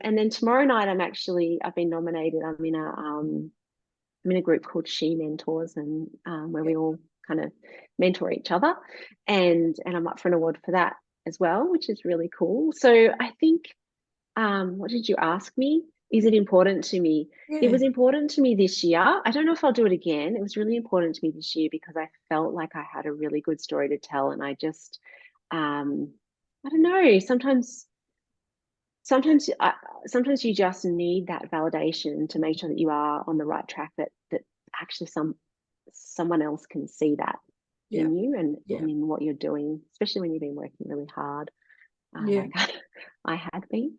And then tomorrow night, I've been nominated. I'm in a group called She Mentors, and where we all kind of mentor each other, and I'm up for an award for that as well, which is really cool. So I think, what did you ask me? Is it important to me? Yeah. It was important to me this year. I don't know if I'll do it again. It was really important to me this year because I felt like I had a really good story to tell, and I just, I don't know. Sometimes you just need that validation to make sure that you are on the right track. That actually someone else can see that in you and in what you're doing, especially when you've been working really hard. Like I had been.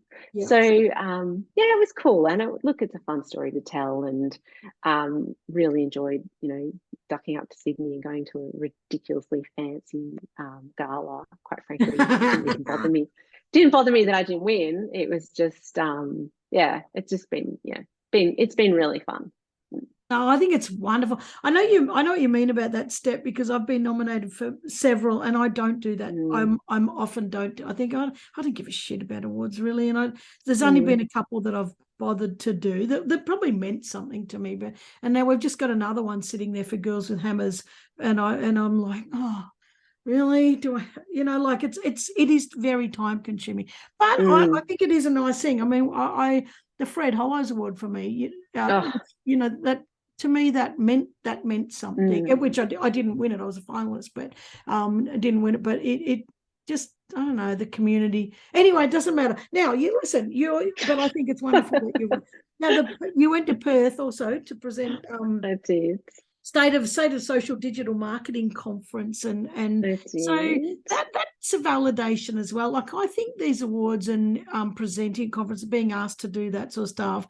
So it was cool, and it's a fun story to tell, and really enjoyed, you know, ducking up to Sydney and going to a ridiculously fancy gala. Quite frankly, it didn't bother me. Didn't bother me that I didn't win. It was just it's just been it's been really fun. No, I think it's wonderful. I know what you mean about that step because I've been nominated for several, and I don't do that. I'm often don't. I think I don't give a shit about awards really, and there's only been a couple that I've bothered to do that probably meant something to me. And now we've just got another one sitting there for Girls with Hammers, and I'm like, oh, really? Do I? You know, like it is very time consuming, but I think it is a nice thing. I mean, the Fred Hollows Award for me, you know that. To me, that meant something, which I didn't win it. I was a finalist, but I didn't win it. But it just, I don't know, the community. Anyway, it doesn't matter. Now, you listen, but I think it's wonderful that you won. Now, you went to Perth also to present I did. State of Social Digital Marketing Conference, and so that's a validation as well. Like I think these awards and presenting conferences, being asked to do that sort of stuff,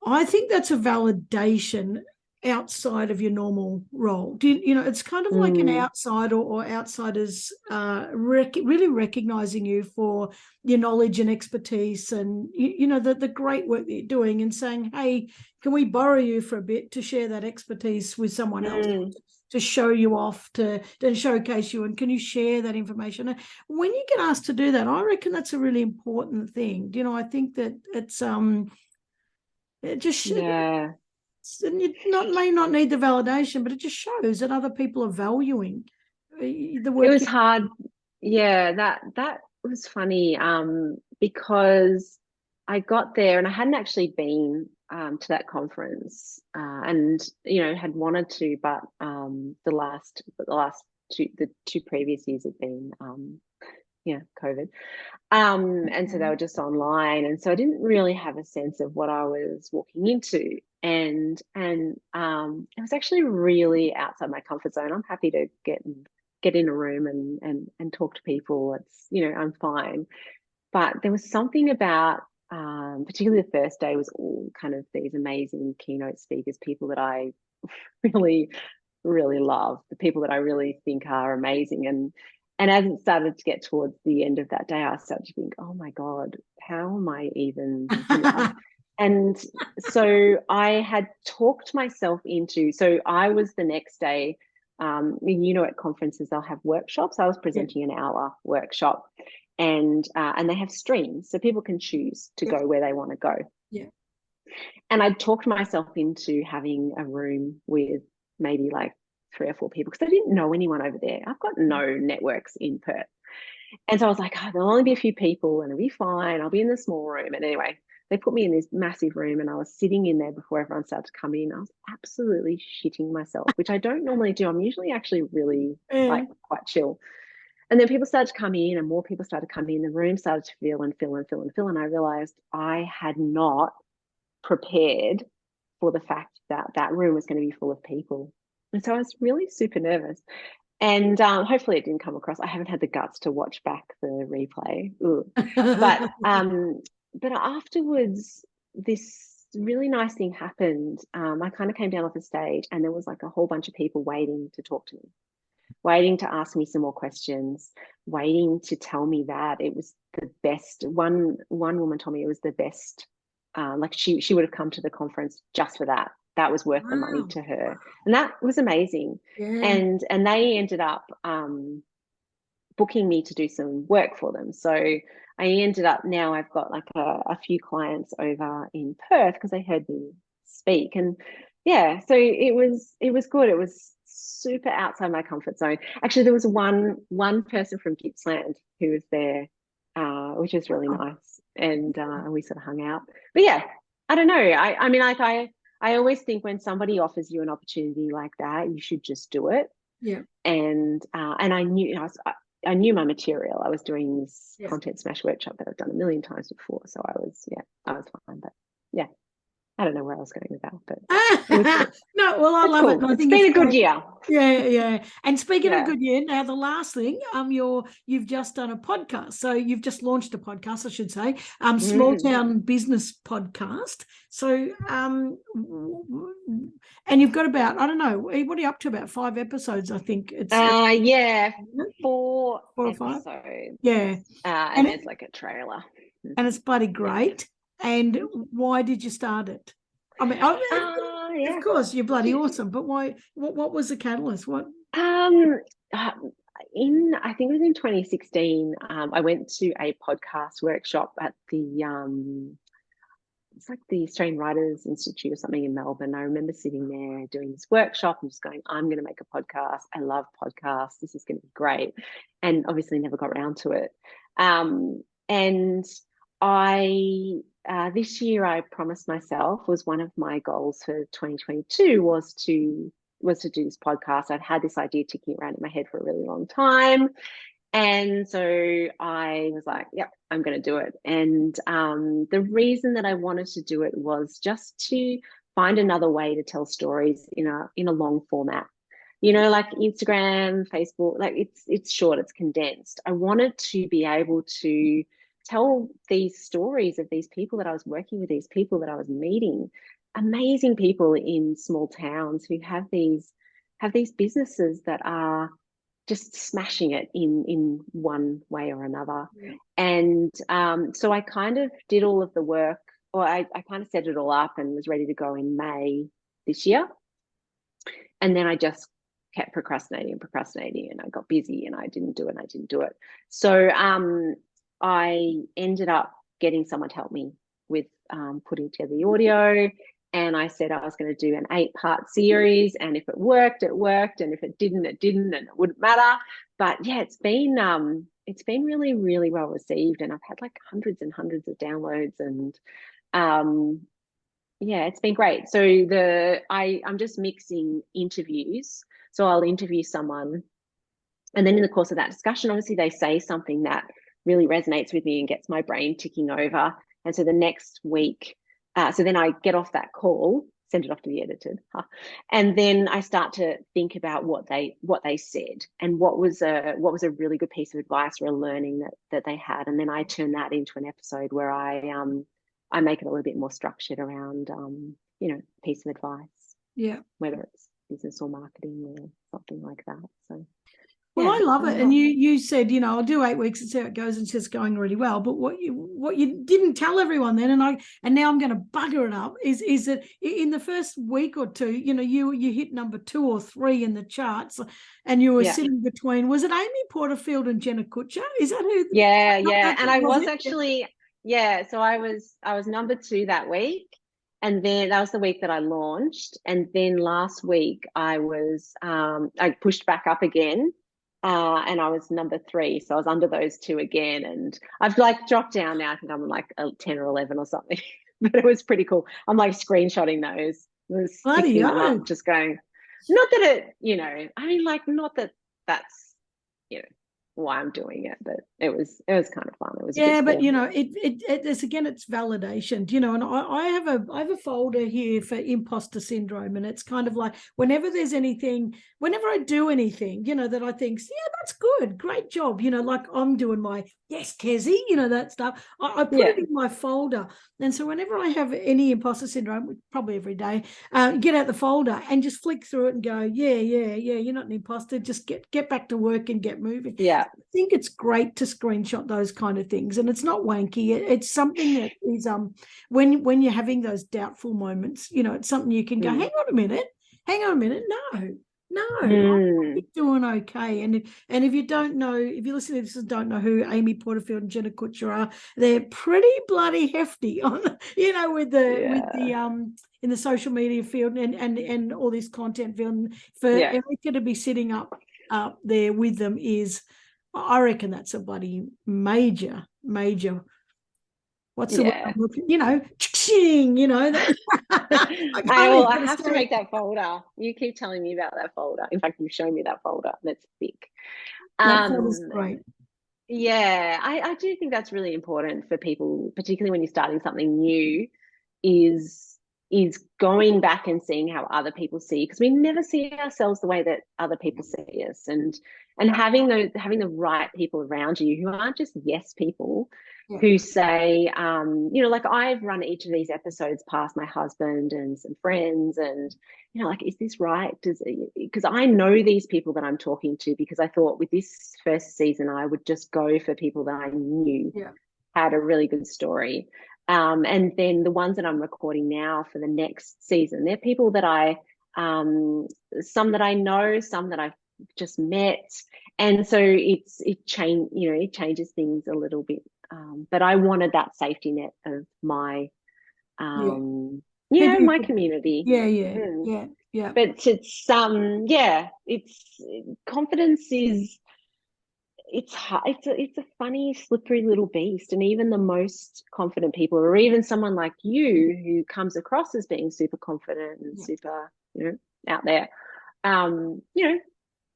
I think that's a validation outside of your normal role. It's kind of like an outsider or outsiders really recognizing you for your knowledge and expertise, and the great work that you're doing, and saying, hey, can we borrow you for a bit to share that expertise with someone else, to show you off, to showcase you, and can you share that information? And when you get asked to do that, I reckon that's a really important thing. I think that it's it just should. And you may not need the validation, but it just shows that other people are valuing the work. It was hard. Yeah, that was funny because I got there and I hadn't actually been to that conference, and had wanted to, but the two previous years had been COVID. And so they were just online. And so I didn't really have a sense of what I was walking into. And it was actually really outside my comfort zone. I'm happy to get in a room and talk to people. It's, I'm fine. But there was something about particularly the first day was all kind of these amazing keynote speakers, people that I really, really love, the people that I really think are amazing. And as it started to get towards the end of that day, I started to think, oh my God, how am I even here? And so I had talked myself into, so I was the next day, at conferences, they'll have workshops. I was presenting an hour workshop, and they have streams, so people can choose to go where they want to go. Yeah. And I talked myself into having a room with maybe like 3 or 4 people because I didn't know anyone over there. I've got no networks in Perth. And so I was like, there'll only be a few people and it'll be fine. I'll be in the small room. And anyway, they put me in this massive room and I was sitting in there before everyone started to come in. I was absolutely shitting myself, which I don't normally do. I'm usually actually really quite chill. And then people started to come in and more people started to come in. The room started to fill and fill and fill and fill. And I realized I had not prepared for the fact that that room was going to be full of people. And so I was really super nervous. And hopefully it didn't come across. I haven't had the guts to watch back the replay. But afterwards, this really nice thing happened. I kind of came down off the stage and there was like a whole bunch of people waiting to talk to me, waiting to ask me some more questions, waiting to tell me that it was the best. One woman told me it was the best. Like she would have come to the conference just for that. That was worth the money to her, and that was amazing. And they ended up booking me to do some work for them. So I ended up, now I've got like a few clients over in Perth because they heard me speak. And so it was good. It was super outside my comfort zone. Actually, there was one person from Gippsland who was there, which was really nice. And we sort of hung out. But yeah, I don't know. I mean, like I always think when somebody offers you an opportunity like that, you should just do it. Yeah. And I knew I knew my material. I was doing this content smash workshop that I've done a million times before. So I was fine. But yeah, I don't know where I was going with that, but no, well, I love cool. it. I think it's been a good year. Yeah. And speaking of good year, now the last thing, you've just done a podcast. So you've just launched a podcast, I should say, Small Town Business Podcast. So, and you've got about, I don't know, what are you up to? About 5 episodes, I think. It's 4 or episodes. 5. Yeah. And there's like a trailer. And it's bloody great. And why did you start it? I mean, of course, you're bloody awesome. But why? What was the catalyst? What? I think it was in 2016. I went to a podcast workshop at it's like the Australian Writers Institute or something in Melbourne. I remember sitting there doing this workshop and just going, I'm going to make a podcast. I love podcasts. This is going to be great. And obviously never got around to it. And I this year I promised myself, was one of my goals for 2022 was to do this podcast. I'd had this idea ticking around in my head for a really long time. And so I was like, yep, I'm going to do it. And the reason that I wanted to do it was just to find another way to tell stories in a long format. Like Instagram, Facebook, like it's short, it's condensed. I wanted to be able to tell these stories of these people that I was working with, these people that I was meeting, amazing people in small towns who have these businesses that are just smashing it in one way or another. And so I kind of did all of the work, or I kind of set it all up and was ready to go in May this year. And then I just kept procrastinating and I got busy and I didn't do it. So I ended up getting someone to help me with putting together the audio. And I said I was going to do an 8-part series. And if it worked, it worked. And if it didn't, it didn't, and it wouldn't matter. But yeah, it's been it's been really, really well received, and I've had like hundreds and hundreds of downloads, and yeah, it's been great. So I'm just mixing interviews. So I'll interview someone, and then in the course of that discussion, obviously they say something that really resonates with me and gets my brain ticking over. And so the next week, so then I get off that call, send it off to the editor, and then I start to think about what they said and what was a really good piece of advice or a learning that they had, and then I turn that into an episode where I make it a little bit more structured around piece of advice. Yeah. Whether it's business or marketing or something like that. So well, I love it. And you said, I'll do 8 weeks and see how it goes, and it's just going really well. But what you didn't tell everyone then, and now I'm going to bugger it up, is that in the first week or two, you hit number 2 or 3 in the charts, and you were sitting between, was it Amy Porterfield and Jenna Kutcher? Is that who? Yeah. And I was actually, so I was number 2 that week. And then that was the week that I launched. And then last week I was, I pushed back up again. And I was number 3. So I was under those 2 again. And I've like dropped down now. I think I'm like 10 or 11 or something, but it was pretty cool. I'm like screenshotting those, sticking them up, just going, not that it, I mean, like, not that that's, why I'm doing it, but it was kind of fun. It was but it's again, it's validation, and I have a folder here for imposter syndrome, and it's kind of like whenever I do anything, that I think, that's good, great job, like I'm doing my yes, Kezzy, that stuff. I put it in my folder, and so whenever I have any imposter syndrome, probably every day, get out the folder and just flick through it and go, you're not an imposter. Just get back to work and get moving. Yeah. I think it's great to screenshot those kind of things, and it's not wanky. It's something that is when you're having those doubtful moments, it's something you can go, hang on a minute, no, I'm doing okay. And if you don't know, if you listen to this and don't know who Amy Porterfield and Jenna Kutcher are, they're pretty bloody hefty on, with the in the social media field and all this content field. For Erika to be sitting up there with them is, I reckon that's a bloody major. What's the word I'm looking? Ching. I have to make that folder. You keep telling me about that folder. In fact, you've shown me that folder. That's thick. That folder's great. Yeah, I do think that's really important for people, particularly when you're starting something new, is going back and seeing how other people see, because we never see ourselves the way that other people see us, and having the right people around you who aren't just yes people, who say, like I've run each of these episodes past my husband and some friends, and like, is this right? Because I know these people that I'm talking to, because I thought with this first season I would just go for people that I knew had a really good story. And then the ones that I'm recording now for the next season, they're people that some that I know, some that I've just met. And so it changes things a little bit. But I wanted that safety net of my, my community. Yeah. But it's confidence is, it's a funny, slippery little beast. And even the most confident people, or even someone like you who comes across as being super confident and super, out there,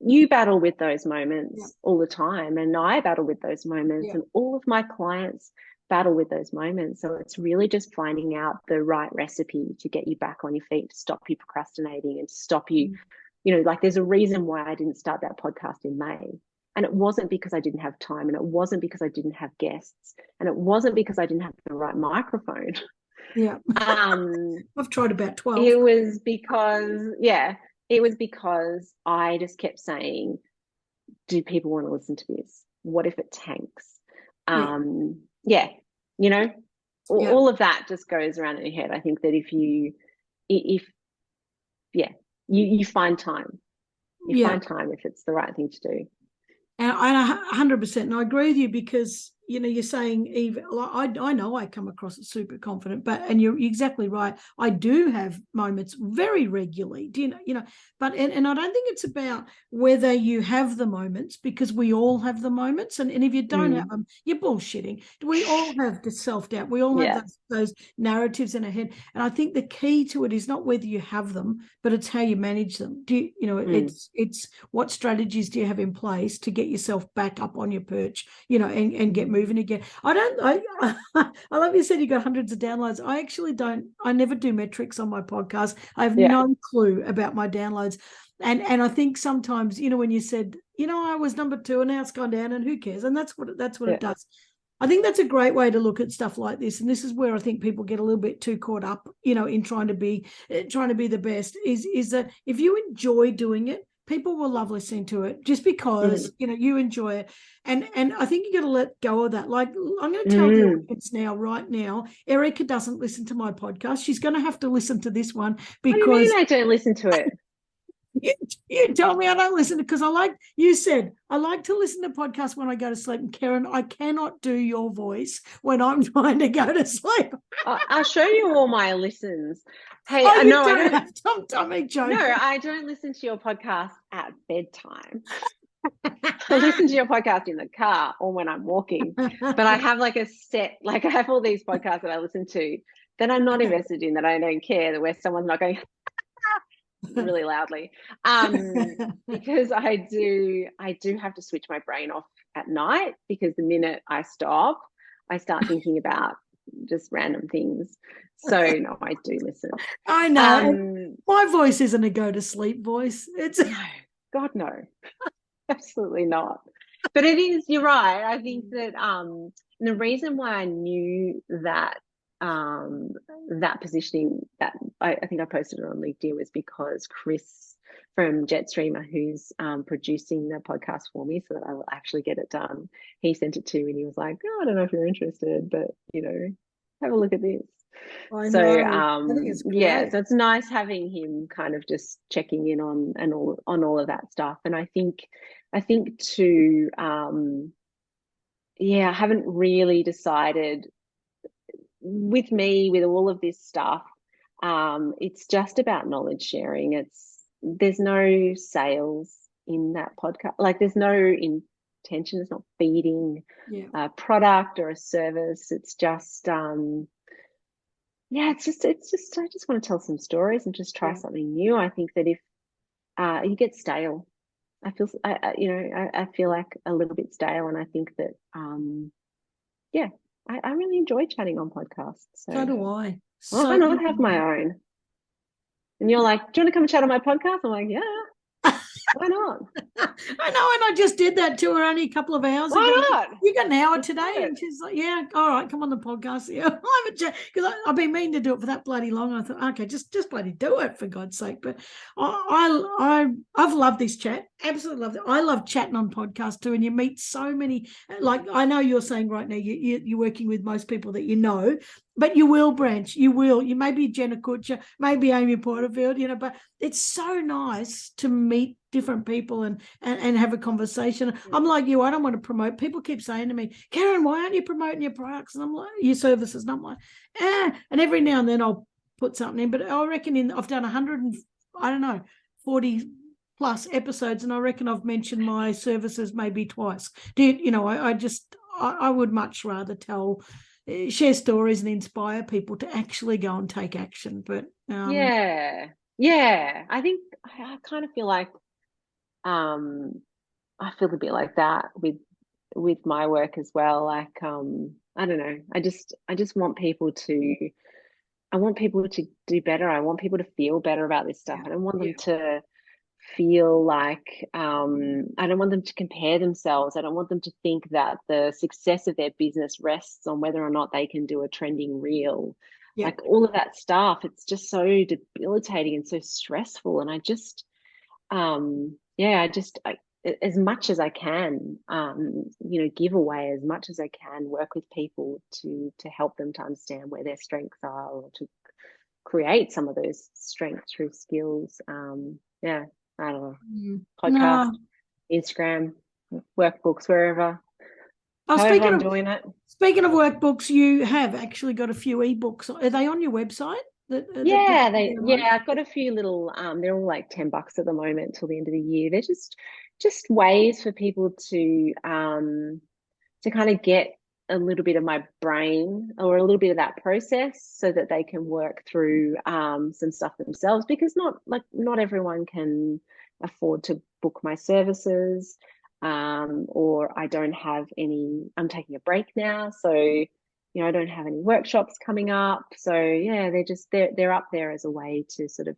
you battle with those moments all the time. And I battle with those moments, and all of my clients battle with those moments. So it's really just finding out the right recipe to get you back on your feet, to stop you procrastinating, and to stop you, like there's a reason why I didn't start that podcast in May. And it wasn't because I didn't have time, and it wasn't because I didn't have guests, and it wasn't because I didn't have the right microphone. Yeah. I've tried about 12. It was because I just kept saying, do people want to listen to this? What if it tanks? All of that just goes around in your head. I think that if you find time. You find time if it's the right thing to do. And I 100%, and I agree with you, because you're saying, even like I know I come across as super confident, and you're exactly right. I do have moments very regularly. Do you know, but and I don't think it's about whether you have the moments, because we all have the moments, and if you don't have them, you're bullshitting. We all have the self-doubt. We all have those narratives in our head. And I think the key to it is not whether you have them, but it's how you manage them. It's what strategies do you have in place to get yourself back up on your perch, and get moving again. I love you said you got hundreds of downloads. I actually don't. I never do metrics on my podcast. I have no clue about my downloads. And I think sometimes, when you said, I was number 2 and now it's gone down, and who cares? And that's what it does. I think that's a great way to look at stuff like this. And this is where I think people get a little bit too caught up, in trying to be the best, is that if you enjoy doing it, people will love listening to it just because, you enjoy it. And I think you got to let go of that. Like, I'm going to tell the audience right now, Erika doesn't listen to my podcast. She's going to have to listen to this one because. What do you mean I don't listen to it? You told me I don't listen because I like to listen to podcasts when I go to sleep. And Karen, I cannot do your voice when I'm trying to go to sleep. I'll show you all my listens. Hey, I don't have Tommy joking. No, I don't listen to your podcast at bedtime. I listen to your podcast in the car or when I'm walking. But I have like a set, like I have all these podcasts that I listen to that I'm not invested in, that I don't care, where someone's not going really loudly, because I do have to switch my brain off at night, because the minute I stop, I start thinking about just random things. So no, I do listen. I know. My voice isn't a go to sleep voice. It's no, God no, absolutely not. But it is. You're right. I think that the reason why I knew that that positioning, that I think I posted it on LinkedIn, was because Chris from Jetstreamer, who's producing the podcast for me so that I will actually get it done, he sent it to me and he was like, oh, I don't know if you're interested, but have a look at this. I think it's great. So it's nice having him kind of just checking in on all of that stuff. And I think too, I haven't really decided with all of this stuff. It's just about knowledge sharing. There's no sales in that podcast. Like, there's no intention. It's not feeding a product or a service. It's just it's just I just want to tell some stories and just try something new. I think that if you get stale, I feel like a little bit stale, and I think that I really enjoy chatting on podcasts. So do I. Why not have my own? And you're like, do you want to come and chat on my podcast? I'm like, yeah. Why not? I know, and I just did that to her only a couple of hours ago. Why not? You got an hour today, and she's like, "Yeah, all right, come on the podcast." Yeah, I'll have a chat, because I've been meaning to do it for that bloody long. I thought, okay, just bloody do it, for God's sake. But I've loved this chat, absolutely loved it. I love chatting on podcasts too, and you meet so many. Like, I know you're saying right now, you're working with most people that you know. But you will branch. You may be Jenna Kutcher, maybe Amy Porterfield, but it's so nice to meet different people and have a conversation. I'm like you, I don't want to promote. People keep saying to me, Karen, why aren't you promoting your products? And I'm like, your services? And I'm like, and every now and then I'll put something in. But I reckon I've done 40 plus episodes, and I reckon I've mentioned my services maybe twice. I would much rather share stories and inspire people to actually go and take action. But I think I kind of feel like I feel a bit like that with my work as well. Like I don't know, I just want people to do better. I want people to feel better about this stuff. I don't want them to feel like I don't want them to compare themselves. I don't want them to think that the success of their business rests on whether or not they can do a trending reel. Like, all of that stuff, it's just so debilitating and so stressful. And I just as much as I can, give away as much as I can, work with people to help them to understand where their strengths are, or to create some of those strengths through skills. I don't know, podcast, Instagram, workbooks, wherever. Oh, However, I'm doing it. speaking of workbooks, you have actually got a few ebooks. Are they on your website? Yeah, I've got a few little they're all like $10 at the moment till the end of the year. They're just ways for people to kind of get a little bit of my brain or a little bit of that process so that they can work through some stuff themselves, because not everyone can afford to book my services, or I don't have any, I'm taking a break now, so I don't have any workshops coming up. So yeah, they're up there as a way to sort of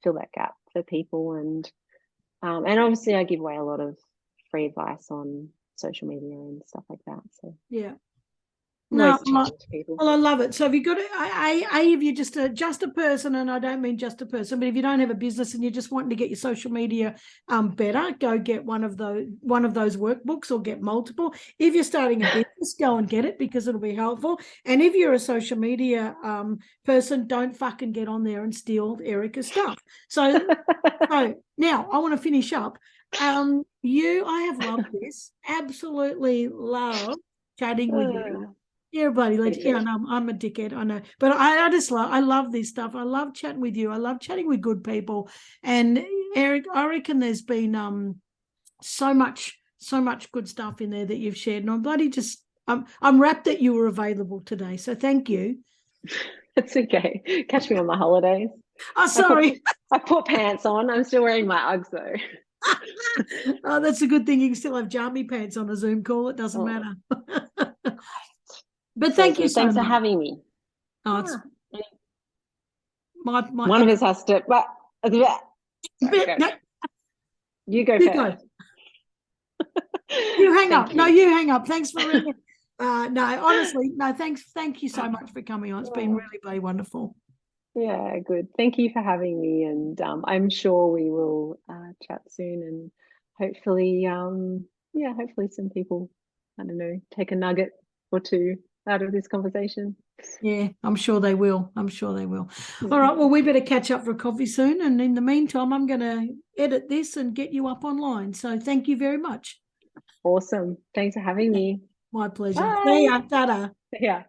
fill that gap for people, and obviously I give away a lot of free advice on social media and stuff like that. So Yeah. ways No, to chat to people. well, I love it. So if you got if you're just a person, and I don't mean just a person, but if you don't have a business and you're just wanting to get your social media better, go get one of those workbooks or get multiple. If you're starting a business, go and get it because it'll be helpful. And if you're a social media person, don't fucking get on there and steal Erika's stuff. So now I want to finish up. I have loved this. Absolutely love chatting with you. Yeah, buddy. Like, yeah, no, I'm a dickhead. I know, but I love this stuff. I love chatting with you. I love chatting with good people. And Eric, I reckon there's been so much good stuff in there that you've shared. And I'm bloody I'm wrapped that you were available today. So thank you. That's okay. Catch me on my holidays. Oh, sorry. I put pants on. I'm still wearing my Uggs though. Oh, that's a good thing. You can still have jammy pants on a Zoom call. It doesn't matter. But thank you so much. Thanks for having me. Oh, it's my one of us has to. But you go first. You hang up. No, you hang up. Thanks for ringing. No, honestly, no. Thank you so much for coming on. It's been really, really wonderful. Yeah, good. Thank you for having me, and I'm sure we will chat soon, and hopefully, hopefully some people, I don't know, take a nugget or two out of this conversation. Yeah, I'm sure they will. I'm sure they will. All right, well, we better catch up for a coffee soon, and in the meantime, I'm going to edit this and get you up online. So thank you very much. Awesome. Thanks for having me. My pleasure. Bye. See ya. Ta-da. Yeah.